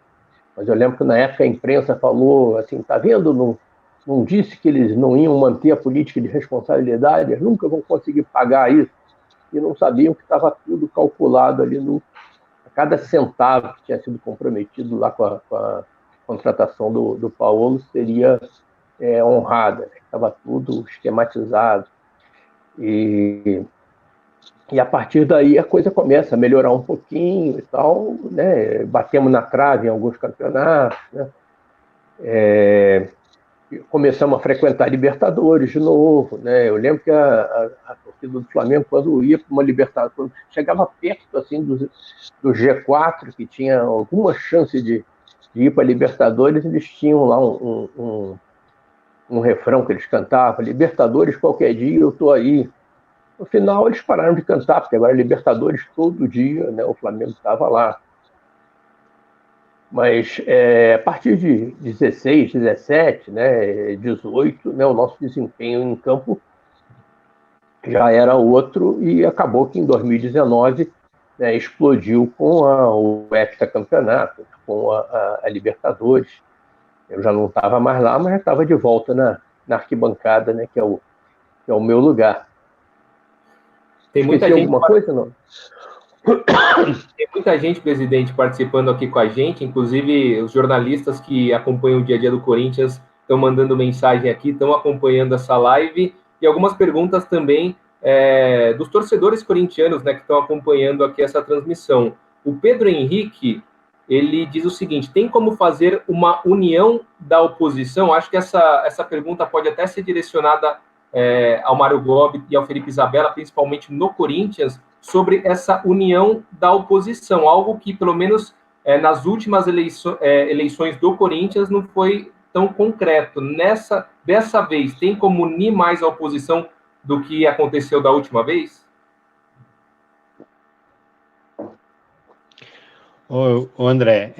Mas eu lembro que na época a imprensa falou assim, tá vendo, não disse que eles não iam manter a política de responsabilidade, eles nunca vão conseguir pagar isso, e não sabiam que estava tudo calculado ali a cada centavo que tinha sido comprometido lá com a contratação do Paulo seria honrada, né? Estava tudo esquematizado. E a partir daí a coisa começa a melhorar um pouquinho e tal, né? Batemos na trave em alguns campeonatos, né? Começamos a frequentar Libertadores de novo, né? Eu lembro que a torcida do Flamengo, quando ia para uma Libertadores, quando chegava perto assim do G4, que tinha alguma chance de ir para Libertadores, eles tinham lá um refrão que eles cantavam: Libertadores qualquer dia eu tô aí. No final eles pararam de cantar, porque agora Libertadores todo dia, né? O Flamengo estava lá. Mas a partir de 16, 17, né, 18, né, o nosso desempenho em campo já era outro, e acabou que em 2019, né, explodiu com o hexacampeonato, com a Libertadores. Eu já não estava mais lá, mas já estava de volta na arquibancada, né, que é o meu lugar. Tem muita Esqueci gente, alguma coisa, não? Tem muita gente, presidente, participando aqui com a gente, inclusive os jornalistas que acompanham o dia a dia do Corinthians estão mandando mensagem aqui, estão acompanhando essa live, e algumas perguntas também dos torcedores corintianos, né, que estão acompanhando aqui essa transmissão. O Pedro Henrique, ele diz o seguinte: tem como fazer uma união da oposição? Acho que essa pergunta pode até ser direcionada ao Mário Gobi e ao Felipe Isabella, principalmente no Corinthians, sobre essa união da oposição, algo que, pelo menos nas últimas eleições do Corinthians, não foi tão concreto. Dessa vez, tem como unir mais a oposição do que aconteceu da última vez? Ô André,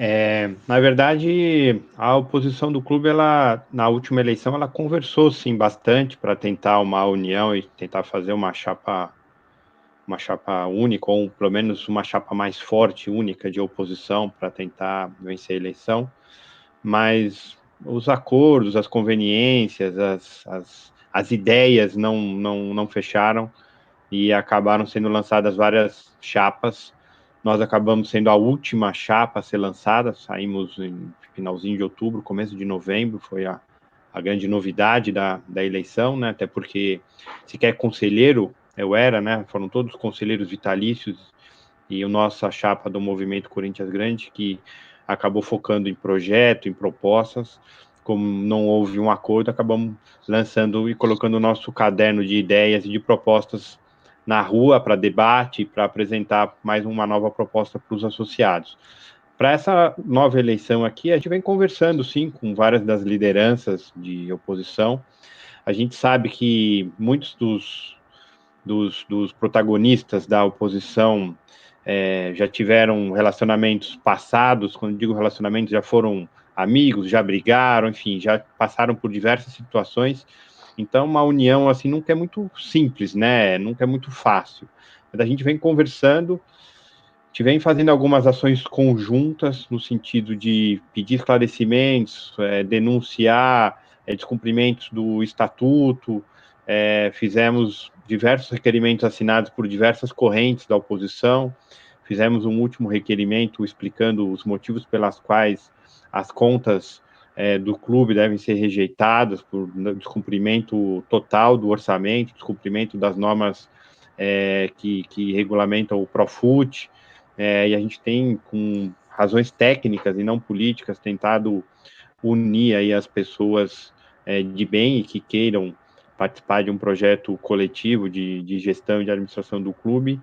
na verdade, a oposição do clube, ela, na última eleição, ela conversou, sim, bastante para tentar uma união e tentar fazer uma chapa única, ou pelo menos uma chapa mais forte, única, de oposição, para tentar vencer a eleição, mas os acordos, as conveniências, as ideias não fecharam, e acabaram sendo lançadas várias chapas. Nós acabamos sendo a última chapa a ser lançada, saímos em finalzinho de outubro, começo de novembro, foi a grande novidade da eleição, né? Até porque se quer conselheiro, eu era, né? Foram todos conselheiros vitalícios, e a nossa chapa do Movimento Corinthians Grande, que acabou focando em projeto, em propostas. Como não houve um acordo, acabamos lançando e colocando o nosso caderno de ideias e de propostas na rua para debate, para apresentar mais uma nova proposta para os associados. Para essa nova eleição aqui, a gente vem conversando, sim, com várias das lideranças de oposição. A gente sabe que muitos dos protagonistas da oposição já tiveram relacionamentos passados. Quando digo relacionamentos, já foram amigos, já brigaram, enfim, já passaram por diversas situações. Então, uma união assim nunca é muito simples, né? Nunca é muito fácil. Mas a gente vem conversando, a gente vem fazendo algumas ações conjuntas no sentido de pedir esclarecimentos, denunciar descumprimentos do estatuto, fizemos diversos requerimentos assinados por diversas correntes da oposição, fizemos um último requerimento explicando os motivos pelas quais as contas do clube devem ser rejeitadas por descumprimento total do orçamento, descumprimento das normas que regulamentam o Profut, e a gente tem, com razões técnicas e não políticas, tentado unir aí as pessoas de bem e que queiram participar de um projeto coletivo de gestão e de administração do clube,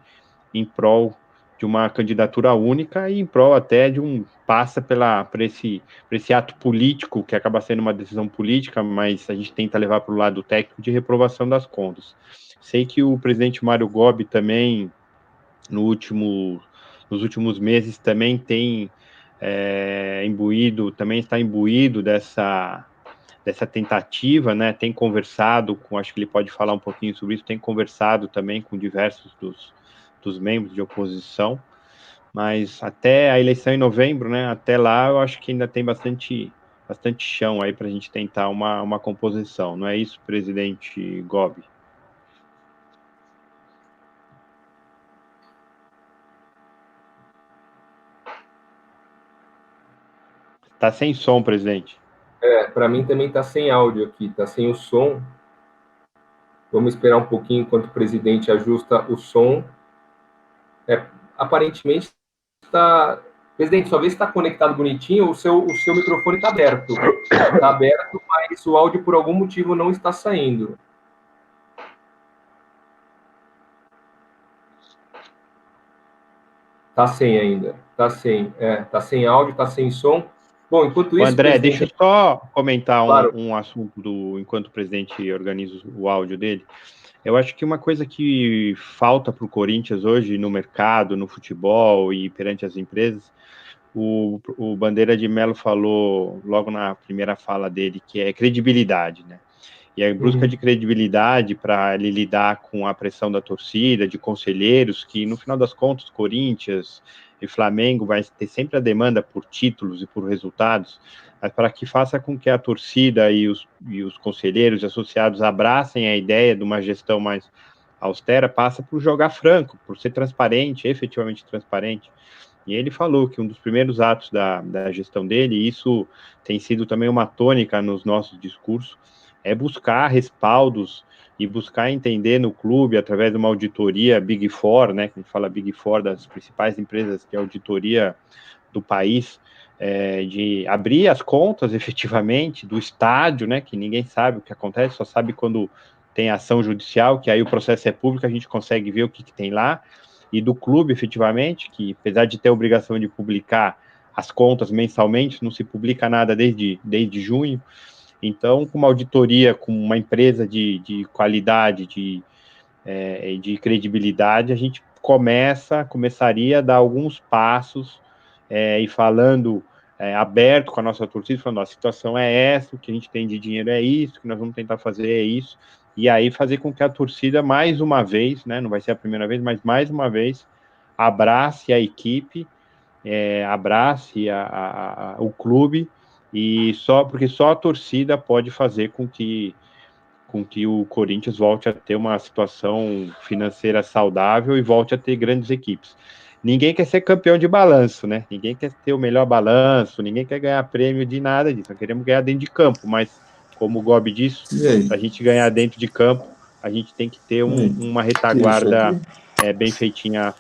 em prol de uma candidatura única e em prol até de passa por esse ato político, que acaba sendo uma decisão política, mas a gente tenta levar para o lado técnico de reprovação das contas. Sei que o presidente Mário Gobi também, nos últimos meses também está imbuído dessa tentativa, né? Tem conversado com, acho que ele pode falar um pouquinho sobre isso, tem conversado também com diversos dos membros de oposição, mas até a eleição em novembro, né? Até lá, eu acho que ainda tem bastante chão aí para a gente tentar uma composição, não é isso, presidente Gobi? Tá sem som, presidente. Para mim também está sem áudio aqui, está sem o som. Vamos esperar um pouquinho enquanto o presidente ajusta o som. Aparentemente está... Presidente, só vê se está conectado bonitinho, o seu microfone está aberto. Está aberto, mas o áudio por algum motivo não está saindo. Está sem ainda. Está sem áudio, está sem som. Bom, enquanto isso... André, deixa eu só comentar claro, um assunto enquanto o presidente organiza o áudio dele. Eu acho que uma coisa que falta para o Corinthians hoje no mercado, no futebol e perante as empresas, o Bandeira de Mello falou logo na primeira fala dele, que é credibilidade, né? E a busca de credibilidade para ele lidar com a pressão da torcida, de conselheiros, que no final das contas, Corinthians e Flamengo vai ter sempre a demanda por títulos e por resultados, mas para que faça com que a torcida e os conselheiros e associados abracem a ideia de uma gestão mais austera, passa por jogar franco, por ser transparente, efetivamente transparente. E ele falou que um dos primeiros atos da gestão dele, e isso tem sido também uma tônica nos nossos discursos, é buscar respaldos e buscar entender no clube, através de uma auditoria Big Four, né, que a gente fala Big Four, das principais empresas de auditoria do país, de abrir as contas, efetivamente, do estádio, né, que ninguém sabe o que acontece, só sabe quando tem ação judicial, que aí o processo é público, a gente consegue ver o que tem lá, e do clube, efetivamente, que apesar de ter a obrigação de publicar as contas mensalmente, não se publica nada desde junho. Então, com uma auditoria, com uma empresa de qualidade, de credibilidade, a gente começaria a dar alguns passos e falando aberto com a nossa torcida, falando, a situação é essa, o que a gente tem de dinheiro é isso, o que nós vamos tentar fazer é isso, e aí fazer com que a torcida, mais uma vez, né, não vai ser a primeira vez, mas mais uma vez, abrace a equipe, abrace o clube, e porque só a torcida pode fazer com que o Corinthians volte a ter uma situação financeira saudável e volte a ter grandes equipes. Ninguém quer ser campeão de balanço, né? Ninguém quer ter o melhor balanço, ninguém quer ganhar prêmio de nada disso. Nós queremos ganhar dentro de campo, mas, como o Gobi disse, para a gente ganhar dentro de campo, a gente tem que ter uma retaguarda bem feitinha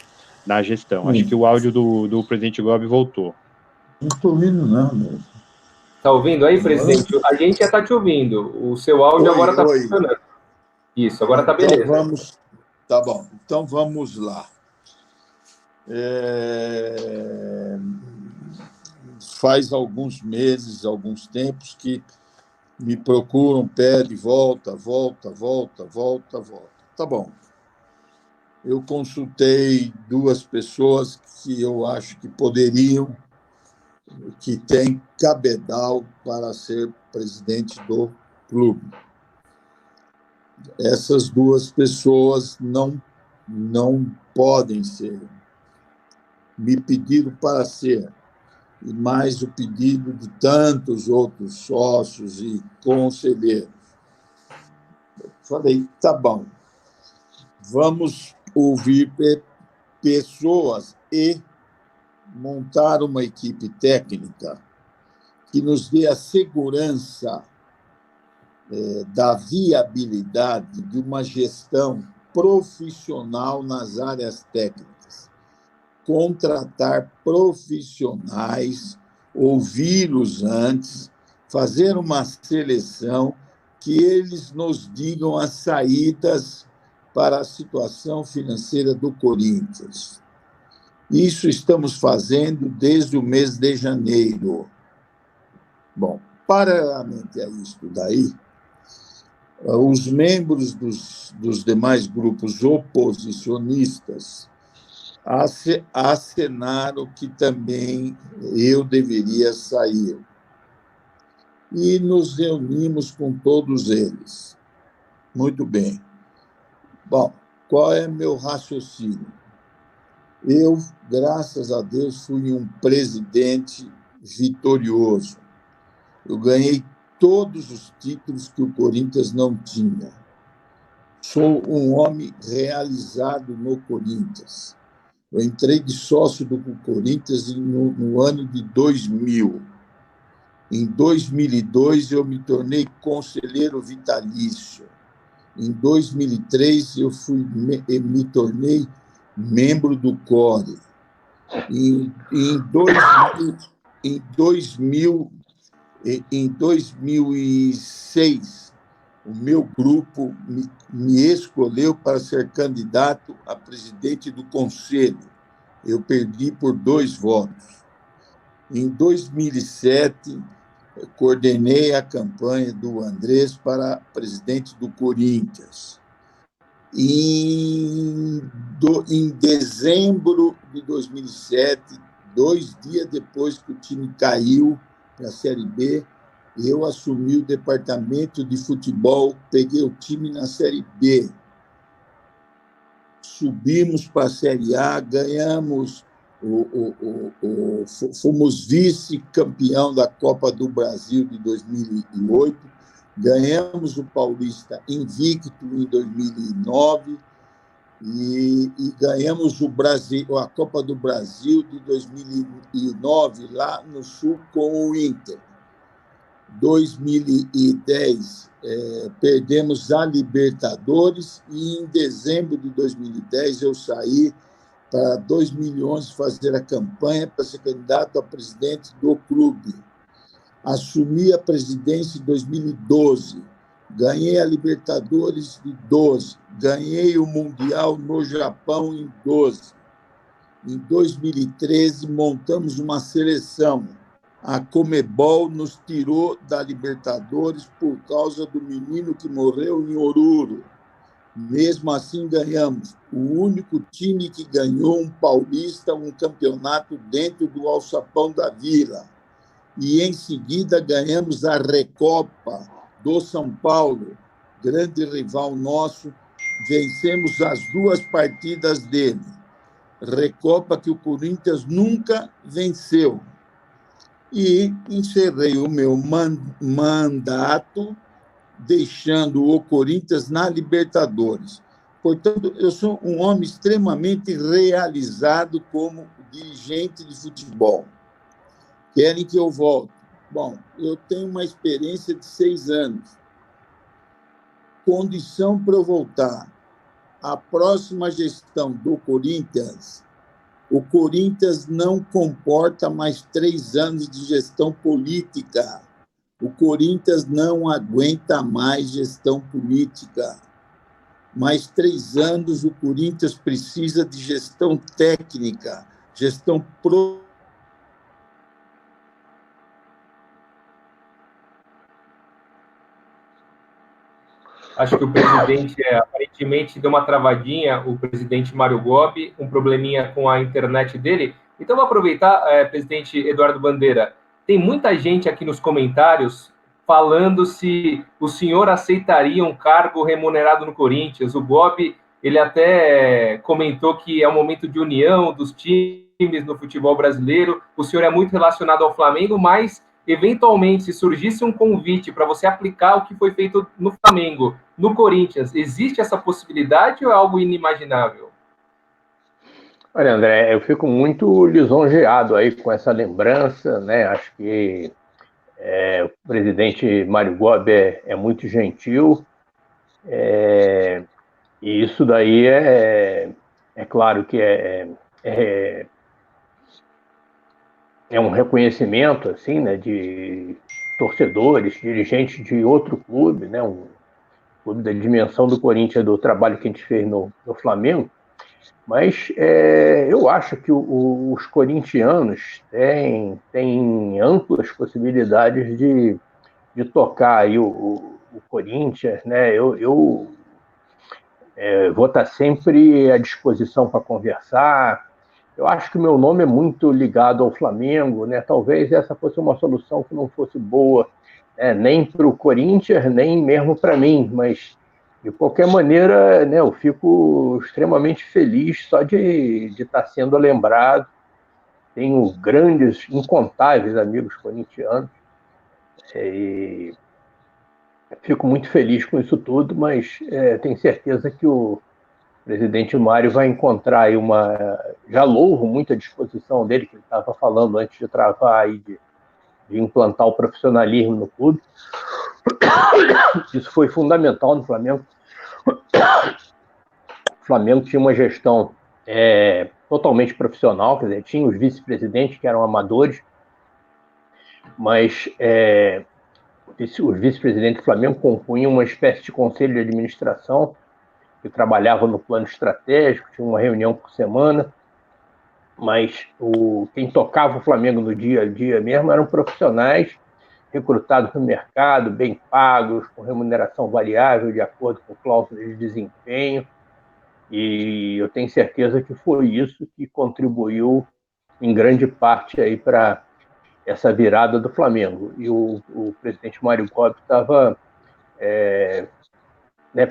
na gestão. Acho que o áudio do presidente Gobi voltou. Não estou ouvindo nada. Tá ouvindo aí, presidente? A gente já está te ouvindo. O seu áudio agora está funcionando. Isso, agora está beleza. Tá bom. Então vamos lá. Faz alguns meses, alguns tempos que me procuram, pedem, volta. Tá bom. Eu consultei duas pessoas que eu acho que poderiam, que têm cabedal para ser presidente do clube. Essas duas pessoas não podem ser. Me pediram para ser, e mais o pedido de tantos outros sócios e conselheiros. Eu falei, tá bom, vamos ouvir pessoas e montar uma equipe técnica que nos dê a segurança da viabilidade de uma gestão profissional nas áreas técnicas. Contratar profissionais, ouvi-los antes, fazer uma seleção que eles nos digam as saídas para a situação financeira do Corinthians. Isso estamos fazendo desde o mês de janeiro. Bom, paralelamente a isso daí, os membros dos demais grupos oposicionistas acenaram que também eu deveria sair. E nos reunimos com todos eles. Muito bem. Bom, qual é meu raciocínio? Eu, graças a Deus, fui um presidente vitorioso. Eu ganhei todos os títulos que o Corinthians não tinha. Sou um homem realizado no Corinthians. Eu entrei de sócio do Corinthians no ano de 2000. Em 2002, eu me tornei conselheiro vitalício. Em 2003, eu me tornei membro do CORE. Em 2006, o meu grupo me escolheu para ser candidato a presidente do conselho. Eu perdi por 2 votos. Em 2007, coordenei a campanha do Andrés para presidente do Corinthians. Em dezembro de 2007, 2 dias depois que o time caiu para a Série B, eu assumi o departamento de futebol, peguei o time na Série B. Subimos para a Série A, ganhamos, fomos vice-campeão da Copa do Brasil de 2008, ganhamos o Paulista invicto em 2009 e ganhamos a Copa do Brasil de 2009 lá no Sul com o Inter. 2010, perdemos a Libertadores e em dezembro de 2010 eu saí para 2011 fazer a campanha para ser candidato a presidente do clube. Assumi a presidência em 2012, ganhei a Libertadores de 12, ganhei o Mundial no Japão em 12. Em 2013, montamos uma seleção. A Conmebol nos tirou da Libertadores por causa do menino que morreu em Oruro. Mesmo assim, ganhamos. O único time que ganhou um paulista, um campeonato dentro do Alçapão da Vila. E, em seguida, ganhamos a Recopa do São Paulo, grande rival nosso. Vencemos as 2 partidas dele. Recopa que o Corinthians nunca venceu. E encerrei o meu mandato deixando o Corinthians na Libertadores. Portanto, eu sou um homem extremamente realizado como dirigente de futebol. Querem que eu volte? Bom, eu tenho uma experiência de 6 anos. Condição para eu voltar. A próxima gestão do Corinthians, o Corinthians não comporta mais 3 anos de gestão política. O Corinthians não aguenta mais gestão política. Mais 3 anos, o Corinthians precisa de gestão técnica, gestão Acho que o presidente, aparentemente, deu uma travadinha, o presidente Mário Gobi, um probleminha com a internet dele. Então, vou aproveitar, presidente Eduardo Bandeira, tem muita gente aqui nos comentários falando se o senhor aceitaria um cargo remunerado no Corinthians. O Gobi, ele até comentou que é um momento de união dos times no futebol brasileiro. O senhor é muito relacionado ao Flamengo, mas, eventualmente, se surgisse um convite para você aplicar o que foi feito no Flamengo, no Corinthians, existe essa possibilidade ou é algo inimaginável? Olha, André, eu fico muito lisonjeado aí com essa lembrança, né? Acho que o presidente Mário Gobi é muito gentil, e isso daí é claro que é um reconhecimento assim, né, de torcedores, dirigentes de outro clube, né, um clube da dimensão do Corinthians, do trabalho que a gente fez no Flamengo. Mas eu acho que os corintianos têm amplas possibilidades de tocar aí o Corinthians, né? Eu vou estar sempre à disposição para conversar. eu acho que o meu nome é muito ligado ao Flamengo, né? Talvez essa fosse uma solução que não fosse boa, né? Nem para o Corinthians, nem mesmo para mim, mas de qualquer maneira, né, eu fico extremamente feliz só de estar sendo lembrado. Tenho grandes, incontáveis amigos corintianos, e fico muito feliz com isso tudo, mas tenho certeza que o presidente Mário vai encontrar aí Já louvo muito a disposição dele, que ele estava falando antes de travar aí, de implantar o profissionalismo no clube. Isso foi fundamental no Flamengo. O Flamengo tinha uma gestão totalmente profissional, quer dizer, tinha os vice-presidentes que eram amadores, mas os vice-presidentes do Flamengo compunham uma espécie de conselho de administração que trabalhava no plano estratégico, tinha uma reunião por semana, mas quem tocava o Flamengo no dia a dia mesmo eram profissionais recrutados no mercado, bem pagos, com remuneração variável de acordo com cláusulas de desempenho, e eu tenho certeza que foi isso que contribuiu em grande parte aí para essa virada do Flamengo. E o presidente Mário Kobi estava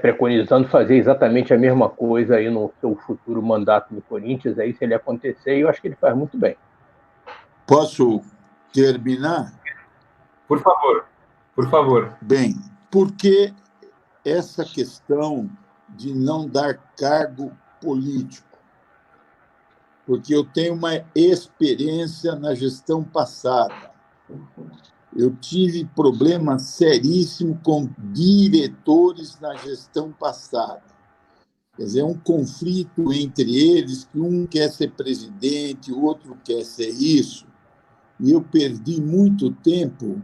preconizando fazer exatamente a mesma coisa aí no seu futuro mandato no Corinthians, aí se ele acontecer, eu acho que ele faz muito bem. Posso terminar? Por favor, por favor. Bem, porque essa questão de não dar cargo político? Porque eu tenho uma experiência na gestão passada. Eu tive problemas seríssimos com diretores na gestão passada. Quer dizer, um conflito entre eles, que um quer ser presidente, o outro quer ser isso. E eu perdi muito tempo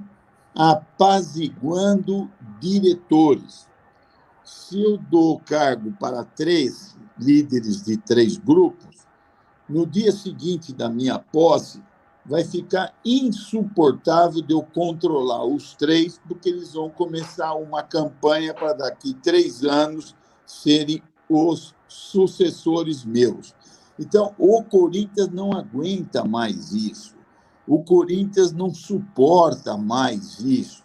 apaziguando diretores. Se eu dou cargo para 3 líderes de 3 grupos, no dia seguinte da minha posse, vai ficar insuportável de eu controlar os 3, porque eles vão começar uma campanha para daqui 3 anos serem os sucessores meus. Então, o Corinthians não aguenta mais isso. O Corinthians não suporta mais isso.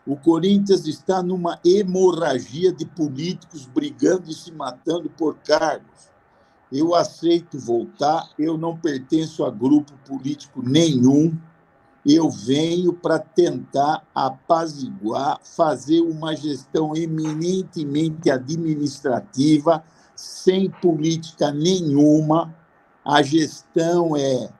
O Corinthians está numa hemorragia de políticos brigando e se matando por cargos. Eu aceito voltar, eu não pertenço a grupo político nenhum, eu venho para tentar apaziguar, fazer uma gestão eminentemente administrativa, sem política nenhuma. A gestão é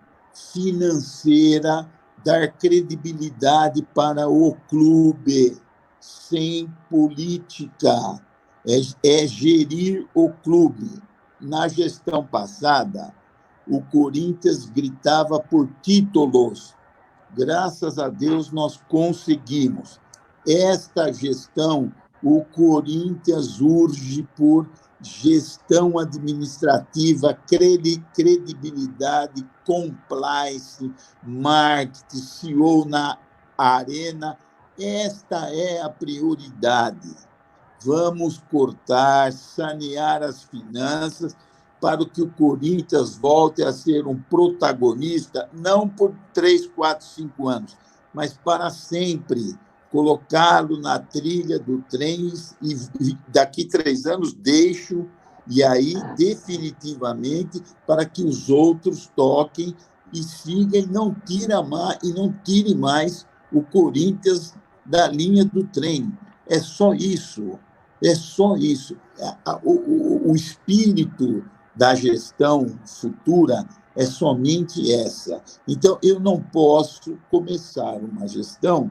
financeira, dar credibilidade para o clube, sem política, é gerir o clube. Na gestão passada, o Corinthians gritava por títulos. Graças a Deus, nós conseguimos. Esta gestão, o Corinthians urge por gestão administrativa, credibilidade, compliance, marketing, CEO na arena. Esta é a prioridade. Vamos cortar, sanear as finanças para que o Corinthians volte a ser um protagonista, não por 3, 4, 5 anos, mas para sempre, colocá-lo na trilha do trem e daqui 3 anos deixo, e aí definitivamente para que os outros toquem e sigam e não tire mais o Corinthians da linha do trem. É só isso. É só isso. O espírito da gestão futura é somente essa. Então, eu não posso começar uma gestão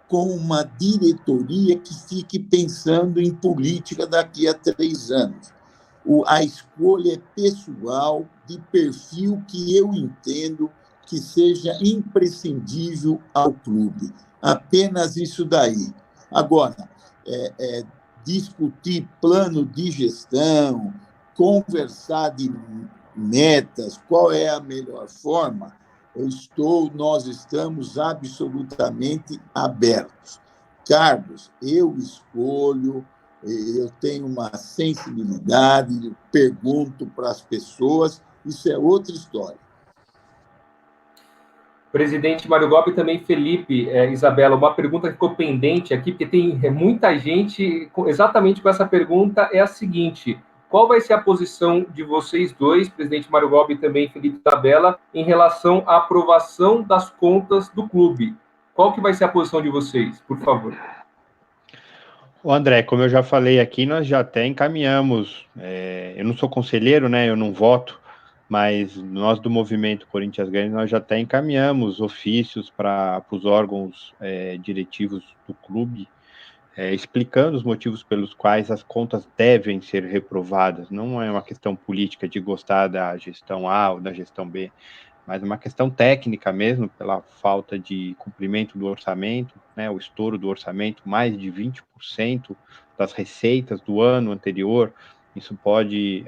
com uma diretoria que fique pensando em política daqui a 3 anos. A escolha é pessoal, de perfil que eu entendo que seja imprescindível ao clube. Apenas isso daí. Agora, discutir plano de gestão, conversar de metas, qual é a melhor forma, nós estamos absolutamente abertos. Carlos, eu escolho, eu tenho uma sensibilidade, eu pergunto para as pessoas, isso é outra história. Presidente Mário Gobi e também Felipe, Isabela, uma pergunta que ficou pendente aqui, porque tem muita gente exatamente com essa pergunta, é a seguinte: qual vai ser a posição de vocês dois, presidente Mário Gobi e também Felipe Isabela, em relação à aprovação das contas do clube? Qual que vai ser a posição de vocês, por favor? O André, como eu já falei aqui, nós já até encaminhamos, eu não sou conselheiro, né, eu não voto, mas nós do Movimento Corinthians Grande, nós já até encaminhamos ofícios para os órgãos diretivos do clube, explicando os motivos pelos quais as contas devem ser reprovadas. Não é uma questão política de gostar da gestão A ou da gestão B, mas uma questão técnica mesmo, pela falta de cumprimento do orçamento, né, o estouro do orçamento, mais de 20% das receitas do ano anterior. Isso pode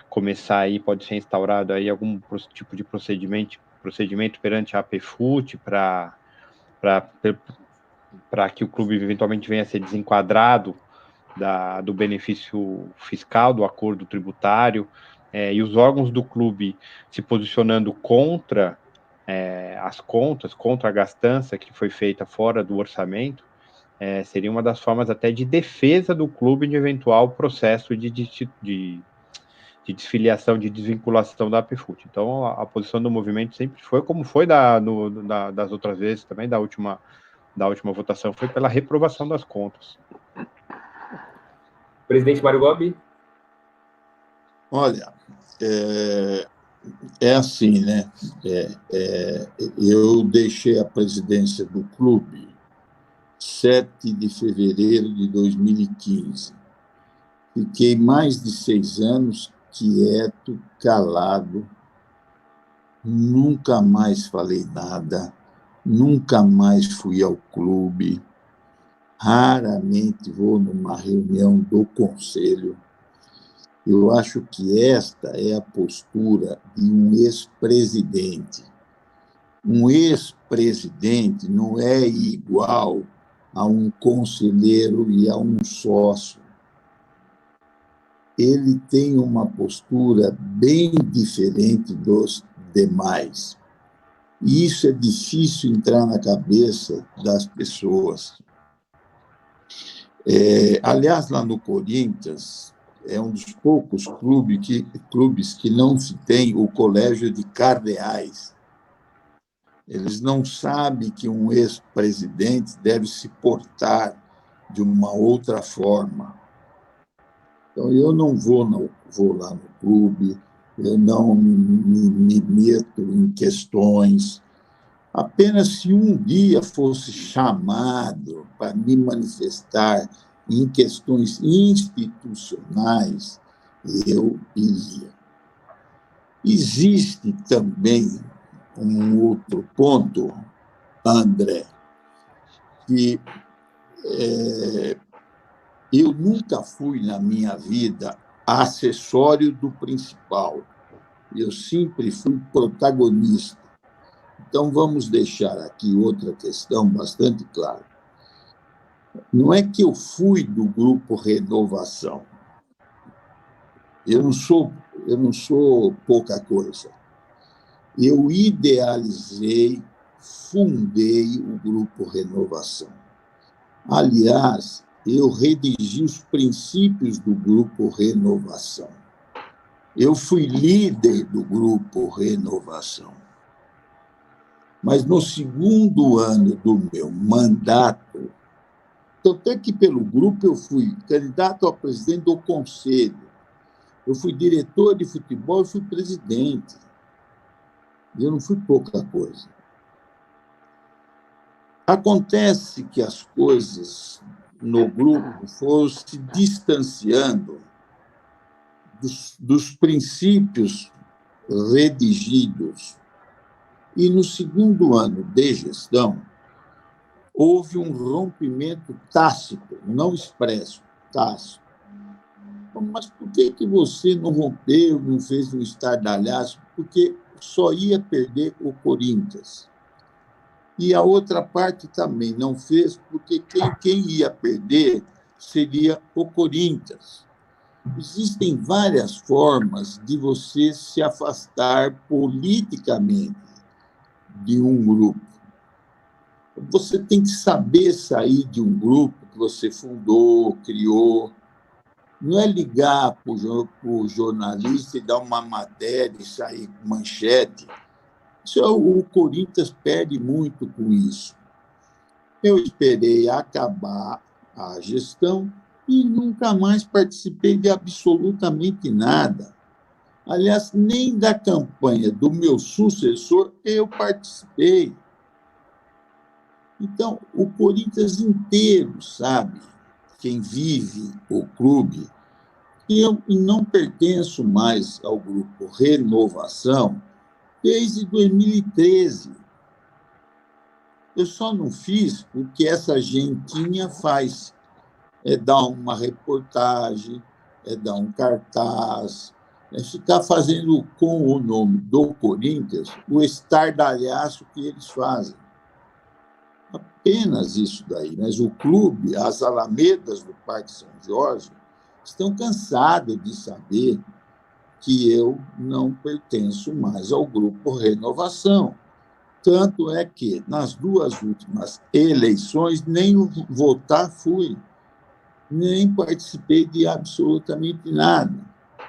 começar aí, pode ser instaurado aí algum tipo de procedimento perante a APFUT para que o clube eventualmente venha a ser desenquadrado do benefício fiscal, do acordo tributário, e os órgãos do clube se posicionando contra as contas, contra a gastança que foi feita fora do orçamento, seria uma das formas até de defesa do clube de eventual processo de desfiliação, de desvinculação da APFUT. Então, a posição do movimento sempre foi, como foi das outras vezes também, da última votação, foi pela reprovação das contas. Presidente Mário Gobi? Olha, assim, né? Eu deixei a presidência do clube 7 de fevereiro de 2015. Fiquei mais de 6 anos quieto, calado, nunca mais falei nada, nunca mais fui ao clube, raramente vou numa reunião do conselho. Eu acho que esta é a postura de um ex-presidente. Um ex-presidente não é igual a um conselheiro e a um sócio. Ele tem uma postura bem diferente dos demais. E isso é difícil entrar na cabeça das pessoas. Aliás, lá no Corinthians, é um dos poucos clubes que não se tem o colégio de cardeais. Eles não sabem que um ex-presidente deve se portar de uma outra forma. Então, eu não vou lá no clube, eu não me meto em questões. Apenas se um dia fosse chamado para me manifestar em questões institucionais, eu iria. Existe também um outro ponto, André, que eu nunca fui, na minha vida, acessório do principal. Eu sempre fui protagonista. Então, vamos deixar aqui outra questão bastante clara. Não é que eu fui do Grupo Renovação. Eu não sou pouca coisa. Eu idealizei, fundei o Grupo Renovação. Aliás, eu redigi os princípios do Grupo Renovação. Eu fui líder do Grupo Renovação. Mas no segundo ano do meu mandato, tanto é que pelo grupo eu fui candidato a presidente do conselho, eu fui diretor de futebol e fui presidente. Eu não fui pouca coisa. Acontece que as coisas no grupo foram se distanciando dos princípios redigidos. E no segundo ano de gestão, houve um rompimento tácito, não expresso, tácito. Mas por que você não rompeu, não fez um estardalhaço? Porque só ia perder o Corinthians. E a outra parte também não fez, porque quem ia perder seria o Corinthians. existem várias formas de você se afastar politicamente de um grupo. Você tem que saber sair de um grupo que você fundou, criou. Não é ligar para o jornalista e dar uma matéria e sair com manchete. O Corinthians perde muito com isso. Eu esperei acabar a gestão e nunca mais participei de absolutamente nada. Aliás, nem da campanha do meu sucessor eu participei. Então, o Corinthians inteiro sabe, quem vive o clube, que eu não pertenço mais ao grupo Renovação desde 2013. Eu só não fiz o que essa gentinha faz. É dar uma reportagem, é dar um cartaz, é ficar fazendo com o nome do Corinthians o estardalhaço que eles fazem. Apenas isso daí. Mas o clube, as alamedas do Parque São Jorge, estão cansados de saber que eu não pertenço mais ao grupo Renovação. Tanto é que, nas 2 últimas eleições, nem votar fui, nem participei de absolutamente nada.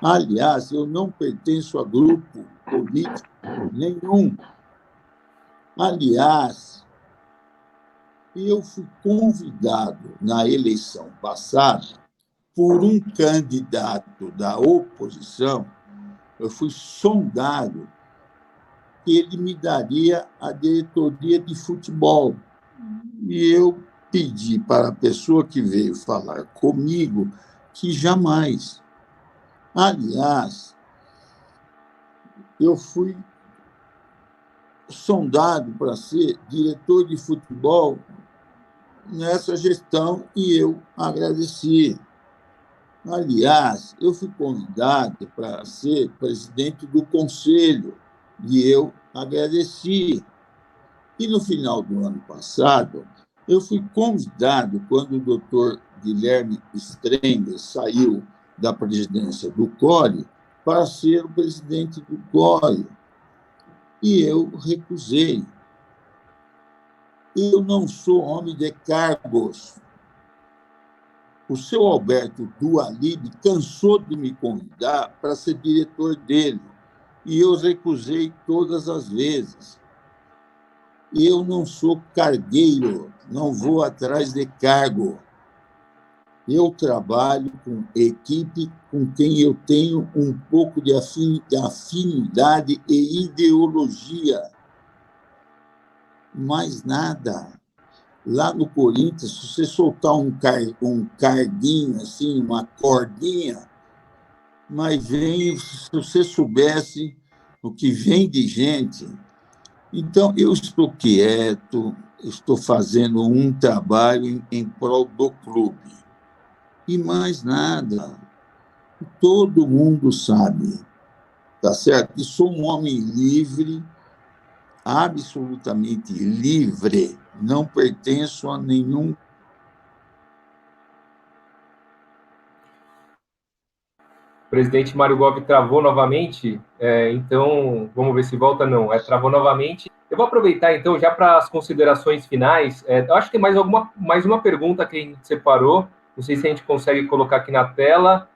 Aliás, eu não pertenço a grupo político nenhum. Aliás, eu fui convidado na eleição passada por um candidato da oposição, eu fui sondado que ele me daria a diretoria de futebol. E eu pedi para a pessoa que veio falar comigo que jamais. Aliás, eu fui sondado para ser diretor de futebol nessa gestão e eu agradeci. Aliás, eu fui convidado para ser presidente do conselho e eu agradeci. E no final do ano passado, eu fui convidado, quando o doutor Guilherme Strenger saiu da presidência do CORE, para ser o presidente do CORE. E eu recusei. Eu não sou homem de cargos. O seu Alberto Dualib cansou de me convidar para ser diretor dele, e eu recusei todas as vezes. Eu não sou cargueiro, não vou atrás de cargo. Eu trabalho com equipe com quem eu tenho um pouco de afinidade e ideologia. Mais nada. Lá no Corinthians, se você soltar um carguinho, assim, uma cordinha, mas vem, se você soubesse o que vem de gente. Então, eu estou quieto, estou fazendo um trabalho em prol do clube. E mais nada. Todo mundo sabe, tá certo? Que sou um homem livre, absolutamente livre, não pertenço a nenhum. O presidente Mário Gobi travou novamente, então vamos ver se volta. Não, travou novamente. Eu vou aproveitar então já para as considerações finais. Eu acho que tem mais uma pergunta que a gente separou, não sei se a gente consegue colocar aqui na tela.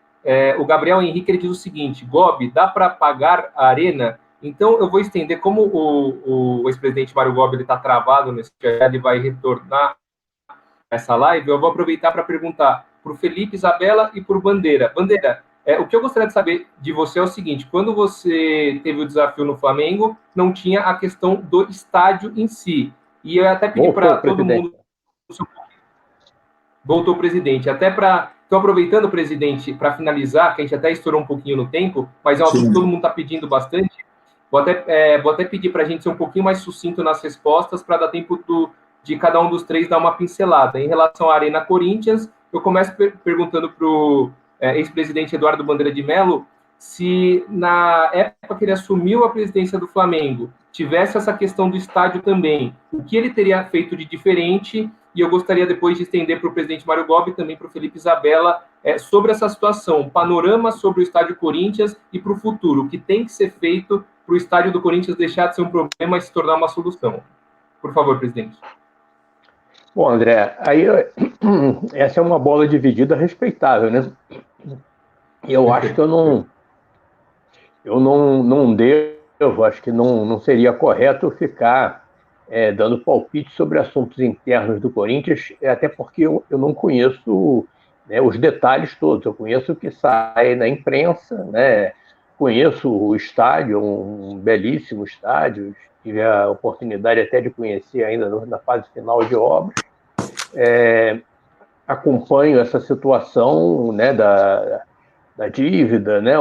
O Gabriel Henrique ele diz o seguinte: Gobi, dá para pagar a arena? Então eu vou estender, como o ex-presidente Mário Gobi está travado nesse chat, ele vai retornar essa live, eu vou aproveitar para perguntar para o Felipe, Isabela e para o Bandeira. Bandeira, o que eu gostaria de saber de você é o seguinte: quando você teve o desafio no Flamengo, não tinha a questão do estádio em si. E eu até pedi para todo mundo... Voltou o presidente. Até para... Estou aproveitando, presidente, para finalizar, que a gente até estourou um pouquinho no tempo, mas é algo que todo mundo está pedindo bastante. Vou até pedir para a gente ser um pouquinho mais sucinto nas respostas, para dar tempo de cada um dos três dar uma pincelada. Em relação à Arena Corinthians, eu começo perguntando para o ex-presidente Eduardo Bandeira de Mello se, na época que ele assumiu a presidência do Flamengo, tivesse essa questão do estádio também, o que ele teria feito de diferente. E eu gostaria depois de estender para o presidente Mário Gobi e também para o Felipe Isabella sobre essa situação, um panorama sobre o estádio Corinthians e para o futuro, o que tem que ser feito para o estádio do Corinthians deixar de ser um problema e se tornar uma solução. Por favor, presidente. Bom, André, aí essa é uma bola dividida respeitável, né? Eu acho que eu não devo, acho que não seria correto ficar dando palpite sobre assuntos internos do Corinthians, até porque eu não conheço, né, os detalhes todos. Eu conheço o que sai na imprensa, né? Conheço o estádio, um belíssimo estádio, tive a oportunidade até de conhecer ainda na fase final de obras. Acompanho essa situação, né, da dívida, né?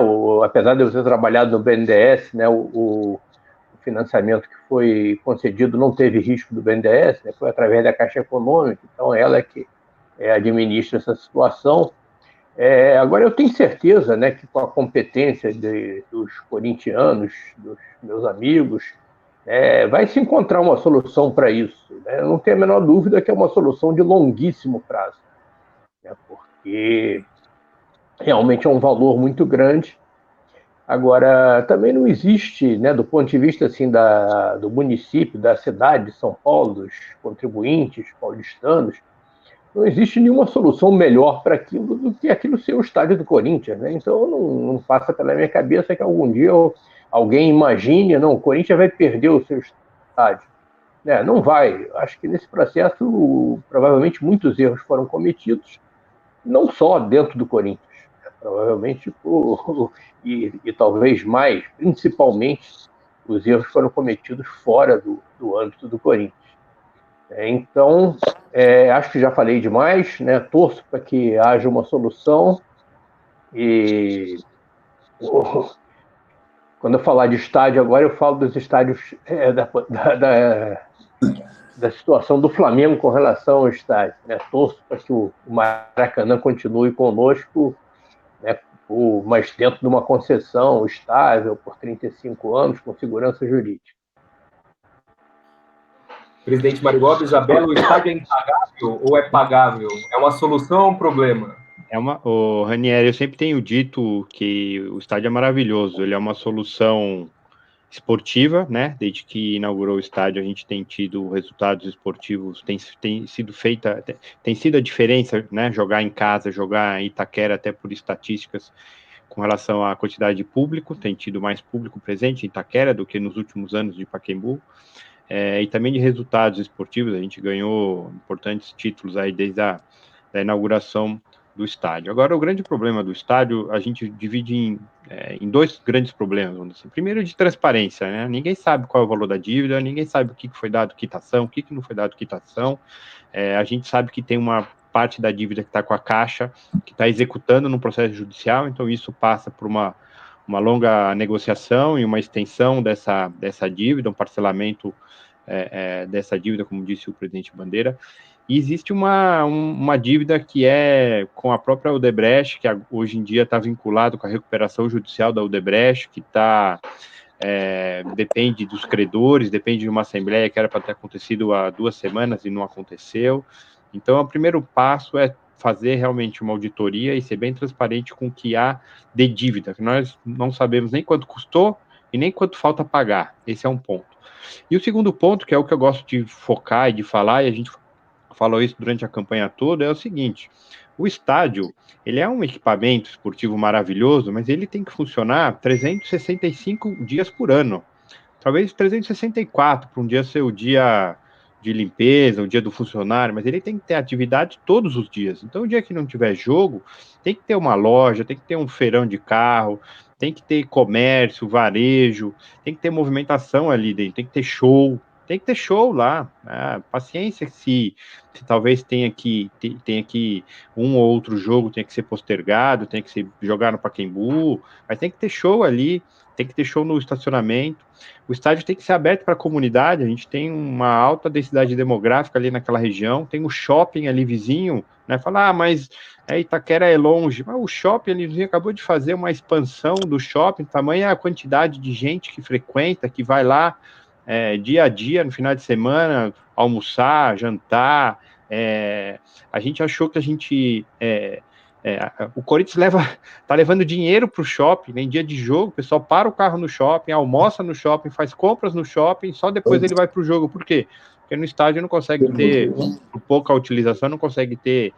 Apesar de eu ter trabalhado no BNDES, né, o financiamento que foi concedido não teve risco do BNDES, né, foi através da Caixa Econômica, então ela é que administra essa situação. Agora, eu tenho certeza, né, que com a competência dos corintianos, dos meus amigos, vai se encontrar uma solução para isso, né? Eu não tenho a menor dúvida que é uma solução de longuíssimo prazo, né, porque realmente é um valor muito grande. Agora, também não existe, né, do ponto de vista assim, do município, da cidade de São Paulo, dos contribuintes paulistanos, não existe nenhuma solução melhor para aquilo do que aquilo ser o estádio do Corinthians, né? Então, não passa pela minha cabeça que algum dia alguém imagine, não, o Corinthians vai perder o seu estádio. Não vai. Acho que nesse processo, provavelmente, muitos erros foram cometidos, não só dentro do Corinthians, provavelmente, e talvez mais, principalmente, os erros foram cometidos fora do âmbito do Corinthians. Então, acho que já falei demais, né? Torço para que haja uma solução e quando eu falar de estádio agora, eu falo dos estádios da situação do Flamengo com relação ao estádio, né? Torço para que o Maracanã continue conosco, né? Mas dentro de uma concessão estável por 35 anos, com segurança jurídica. Presidente Mário Góes, Isabela, o estádio é impagável ou é pagável? É uma solução ou um problema? Ranieri, eu sempre tenho dito que o estádio é maravilhoso, ele é uma solução esportiva, né? Desde que inaugurou o estádio, a gente tem tido resultados esportivos, tem sido a diferença, né? Jogar em casa, jogar em Itaquera, até por estatísticas, com relação à quantidade de público, tem tido mais público presente em Itaquera do que nos últimos anos de Pacaembu. E também de resultados esportivos, a gente ganhou importantes títulos aí desde a inauguração do estádio. Agora, o grande problema do estádio, a gente divide em dois grandes problemas, vamos dizer assim. Primeiro, de transparência, né? Ninguém sabe qual é o valor da dívida, ninguém sabe o que foi dado quitação, o que não foi dado quitação. A gente sabe que tem uma parte da dívida que está com a Caixa, que está executando no processo judicial, então isso passa por uma longa negociação e uma extensão dessa dívida, um parcelamento dessa dívida, como disse o presidente Bandeira. E existe uma dívida que é com a própria Odebrecht, que hoje em dia está vinculado com a recuperação judicial da Odebrecht, que depende dos credores, depende de uma assembleia que era para ter acontecido há 2 semanas e não aconteceu. Então, o primeiro passo é fazer realmente uma auditoria e ser bem transparente com o que há de dívida, que nós não sabemos nem quanto custou e nem quanto falta pagar. Esse é um ponto. E o segundo ponto, que é o que eu gosto de focar e de falar, e a gente falou isso durante a campanha toda, é o seguinte: o estádio, ele é um equipamento esportivo maravilhoso, mas ele tem que funcionar 365 dias por ano. Talvez 364, para um dia ser o dia de limpeza, o dia do funcionário, mas ele tem que ter atividade todos os dias. Então, o dia que não tiver jogo, tem que ter uma loja, tem que ter um feirão de carro, tem que ter comércio, varejo, tem que ter movimentação ali dentro, tem que ter show lá. Paciência se talvez tenha que um ou outro jogo tenha que ser postergado, tem que ser jogar no Pacaembu, mas tem que ter show ali, tem que ter show no estacionamento. O estádio tem que ser aberto para a comunidade. A gente tem uma alta densidade demográfica ali naquela região, tem o shopping ali vizinho, né? Fala, mas Itaquera é longe, mas o shopping ali vizinho acabou de fazer uma expansão do shopping, tamanha a quantidade de gente que frequenta, que vai lá dia a dia, no final de semana, almoçar, jantar. A gente achou que a gente O Corinthians tá levando dinheiro para o shopping, em dia de jogo, o pessoal para o carro no shopping, almoça no shopping, faz compras no shopping, só depois ele vai para o jogo. Por quê? Porque no estádio não consegue ter, por pouca utilização, não consegue ter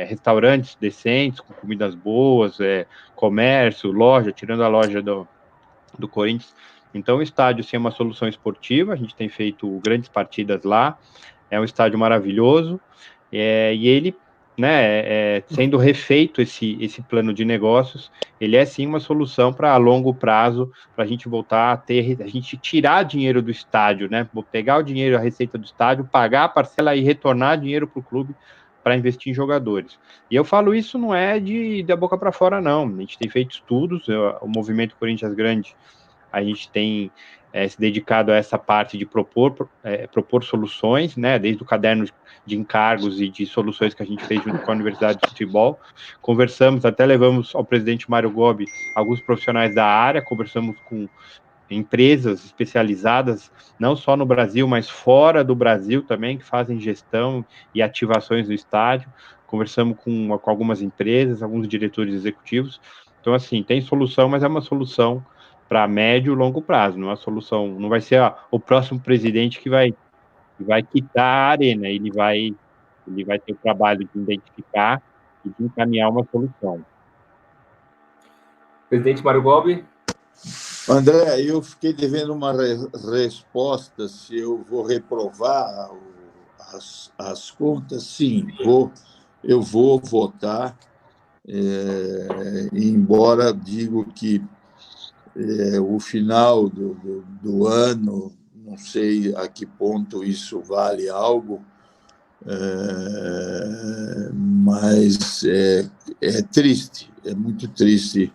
restaurantes decentes, com comidas boas, comércio, loja, tirando a loja do Corinthians. Então o estádio sim é uma solução esportiva, a gente tem feito grandes partidas lá, é um estádio maravilhoso, e ele, né, sendo refeito esse plano de negócios, ele é sim uma solução para a longo prazo, para a gente voltar a gente tirar dinheiro do estádio, né, pegar o dinheiro, a receita do estádio, pagar a parcela e retornar dinheiro para o clube para investir em jogadores. E eu falo isso não é da boca para fora, não. A gente tem feito estudos, o movimento Corinthians Grande, a gente tem se dedicado a essa parte de propor soluções, né, desde o caderno de encargos e de soluções que a gente fez junto com a Universidade de Futebol. Conversamos, até levamos ao presidente Mário Gobi alguns profissionais da área, conversamos com empresas especializadas, não só no Brasil, mas fora do Brasil também, que fazem gestão e ativações do estádio. Conversamos com algumas empresas, alguns diretores executivos. Então, assim, tem solução, mas é uma solução para médio e longo prazo, não é uma solução, não vai ser o próximo presidente que vai quitar a arena, ele vai ter o trabalho de identificar e de encaminhar uma solução. Presidente Mário Gobi. André, eu fiquei devendo uma resposta se eu vou reprovar as contas. Sim, eu vou votar, embora digo que o final do ano, não sei a que ponto isso vale algo, mas é triste, é muito triste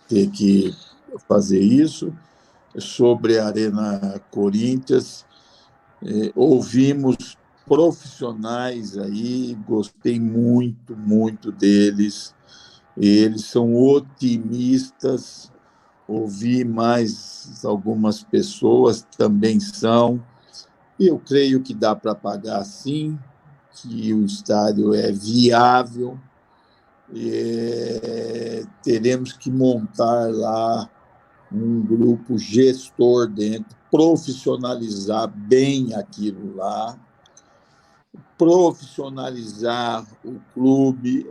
ter que fazer isso. Sobre a Arena Corinthians, ouvimos profissionais aí, gostei muito, muito deles. Eles são otimistas. Ouvi mais algumas pessoas também são. Eu creio que dá para pagar sim, que o estádio é viável. Teremos que montar lá um grupo gestor dentro, profissionalizar bem aquilo lá, profissionalizar o clube,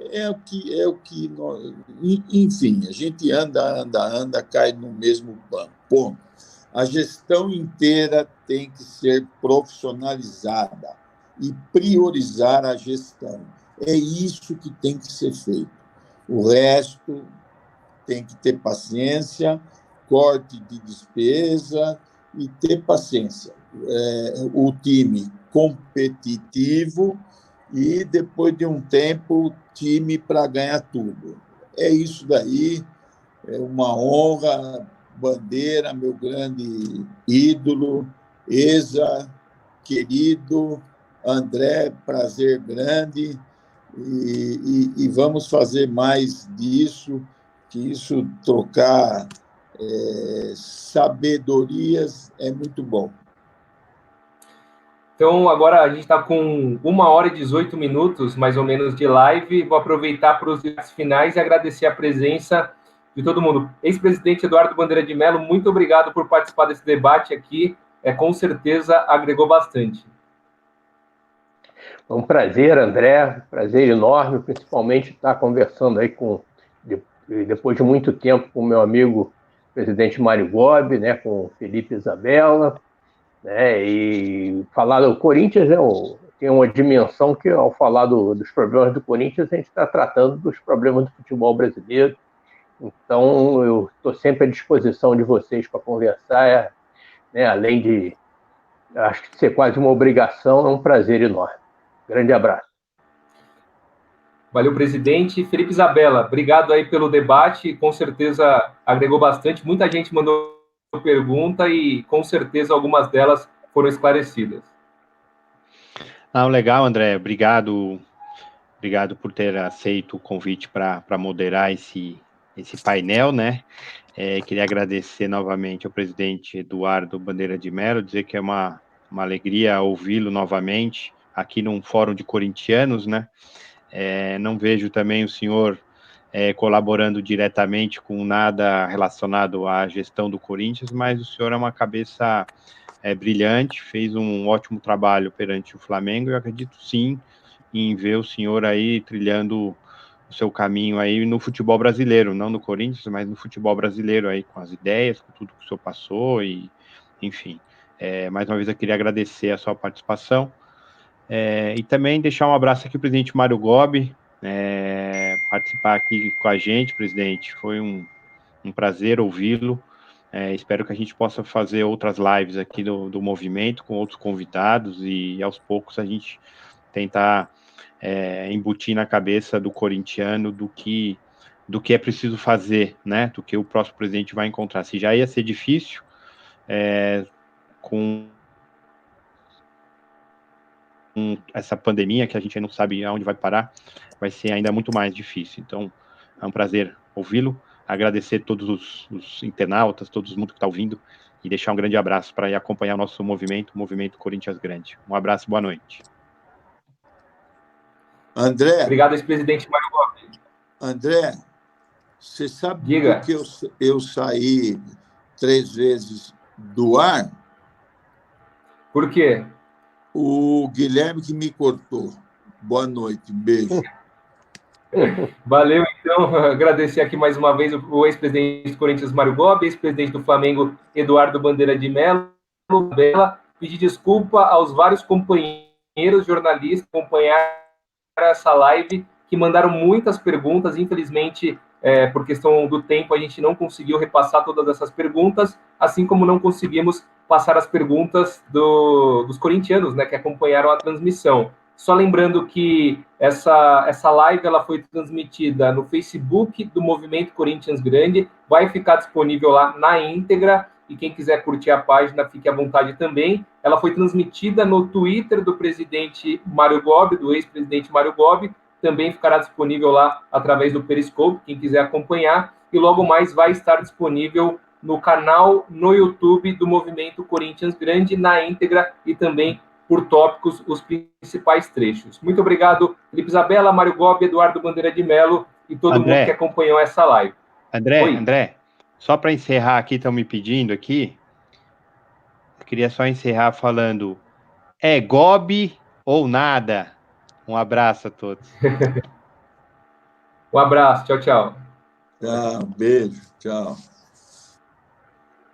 enfim, a gente anda, cai no mesmo ponto. A gestão inteira tem que ser profissionalizada e priorizar a gestão. É isso que tem que ser feito. O resto tem que ter paciência, corte de despesa e ter paciência. O time competitivo e, depois de um tempo, time para ganhar tudo. É isso daí, é uma honra. Bandeira, meu grande ídolo, Exa, querido, André, prazer grande, e vamos fazer mais disso, que isso, trocar sabedorias é muito bom. Então, agora a gente está com 1h18, mais ou menos, de live. Vou aproveitar para os finais e agradecer a presença de todo mundo. Ex-presidente Eduardo Bandeira de Mello, muito obrigado por participar desse debate aqui. Com certeza agregou bastante. É um prazer, André, prazer enorme, principalmente estar conversando aí depois de muito tempo com o meu amigo presidente Mário Gobi, né, com o Felipe Isabella, né, e falar do Corinthians tem uma dimensão que, ao falar dos problemas do Corinthians, a gente está tratando dos problemas do futebol brasileiro. Então, eu estou sempre à disposição de vocês para conversar, né, além de, acho que ser quase uma obrigação, é um prazer enorme. Grande abraço. Valeu, presidente. Felipe Isabella, obrigado aí pelo debate, com certeza agregou bastante. Muita gente mandou pergunta e, com certeza, algumas delas foram esclarecidas. Legal, André. Obrigado por ter aceito o convite para moderar esse painel, né? Queria agradecer novamente ao presidente Eduardo Bandeira de Mello, dizer que é uma alegria ouvi-lo novamente aqui num fórum de corintianos, né? Não vejo também o senhor colaborando diretamente com nada relacionado à gestão do Corinthians, mas o senhor é uma cabeça brilhante, fez um ótimo trabalho perante o Flamengo, e eu acredito sim em ver o senhor aí trilhando o seu caminho aí no futebol brasileiro, não no Corinthians, mas no futebol brasileiro aí, com as ideias, com tudo que o senhor passou, e enfim. Mais uma vez eu queria agradecer a sua participação, e também deixar um abraço aqui ao presidente Mário Gobi, participar aqui com a gente, presidente, foi um prazer ouvi-lo. Espero que a gente possa fazer outras lives aqui do movimento, com outros convidados, e aos poucos a gente tentar embutir na cabeça do corintiano do que é preciso fazer, né? Do que o próximo presidente vai encontrar. Se já ia ser difícil, com essa pandemia, que a gente não sabe aonde vai parar, vai ser ainda muito mais difícil. Então, é um prazer ouvi-lo, agradecer todos os internautas, todo mundo que está ouvindo, e deixar um grande abraço para ir acompanhar o nosso movimento, o Movimento Corinthians Grande. Um abraço, boa noite. André, Obrigado, ex-presidente Mário Gobi. André, você sabe Diga. por que eu saí 3 vezes do ar? Por quê? O Guilherme que me cortou. Boa noite, beijo. Valeu, então, agradecer aqui mais uma vez o ex-presidente do Corinthians, Mário Gobi, ex-presidente do Flamengo, Eduardo Bandeira de Mello, pedir desculpa aos vários companheiros jornalistas que acompanharam essa live, que mandaram muitas perguntas, infelizmente, por questão do tempo, a gente não conseguiu repassar todas essas perguntas, assim como não conseguimos passar as perguntas dos corintianos, né, que acompanharam a transmissão. Só lembrando que essa live ela foi transmitida no Facebook do Movimento Corinthians Grande, vai ficar disponível lá na íntegra, e quem quiser curtir a página, fique à vontade também. Ela foi transmitida no Twitter do presidente Mário Gobi, do ex-presidente Mário Gobi, também ficará disponível lá através do Periscope, quem quiser acompanhar, e logo mais vai estar disponível no canal no YouTube do Movimento Corinthians Grande, na íntegra, e também por tópicos, os principais trechos. Muito obrigado, Felipe Isabella, Mário Gobi, Eduardo Bandeira de Mello e todo mundo que acompanhou essa live. André, só para encerrar aqui, estão me pedindo aqui, eu queria só encerrar falando, Gobi ou nada? Um abraço a todos. Um abraço, tchau, tchau. Beijo, tchau.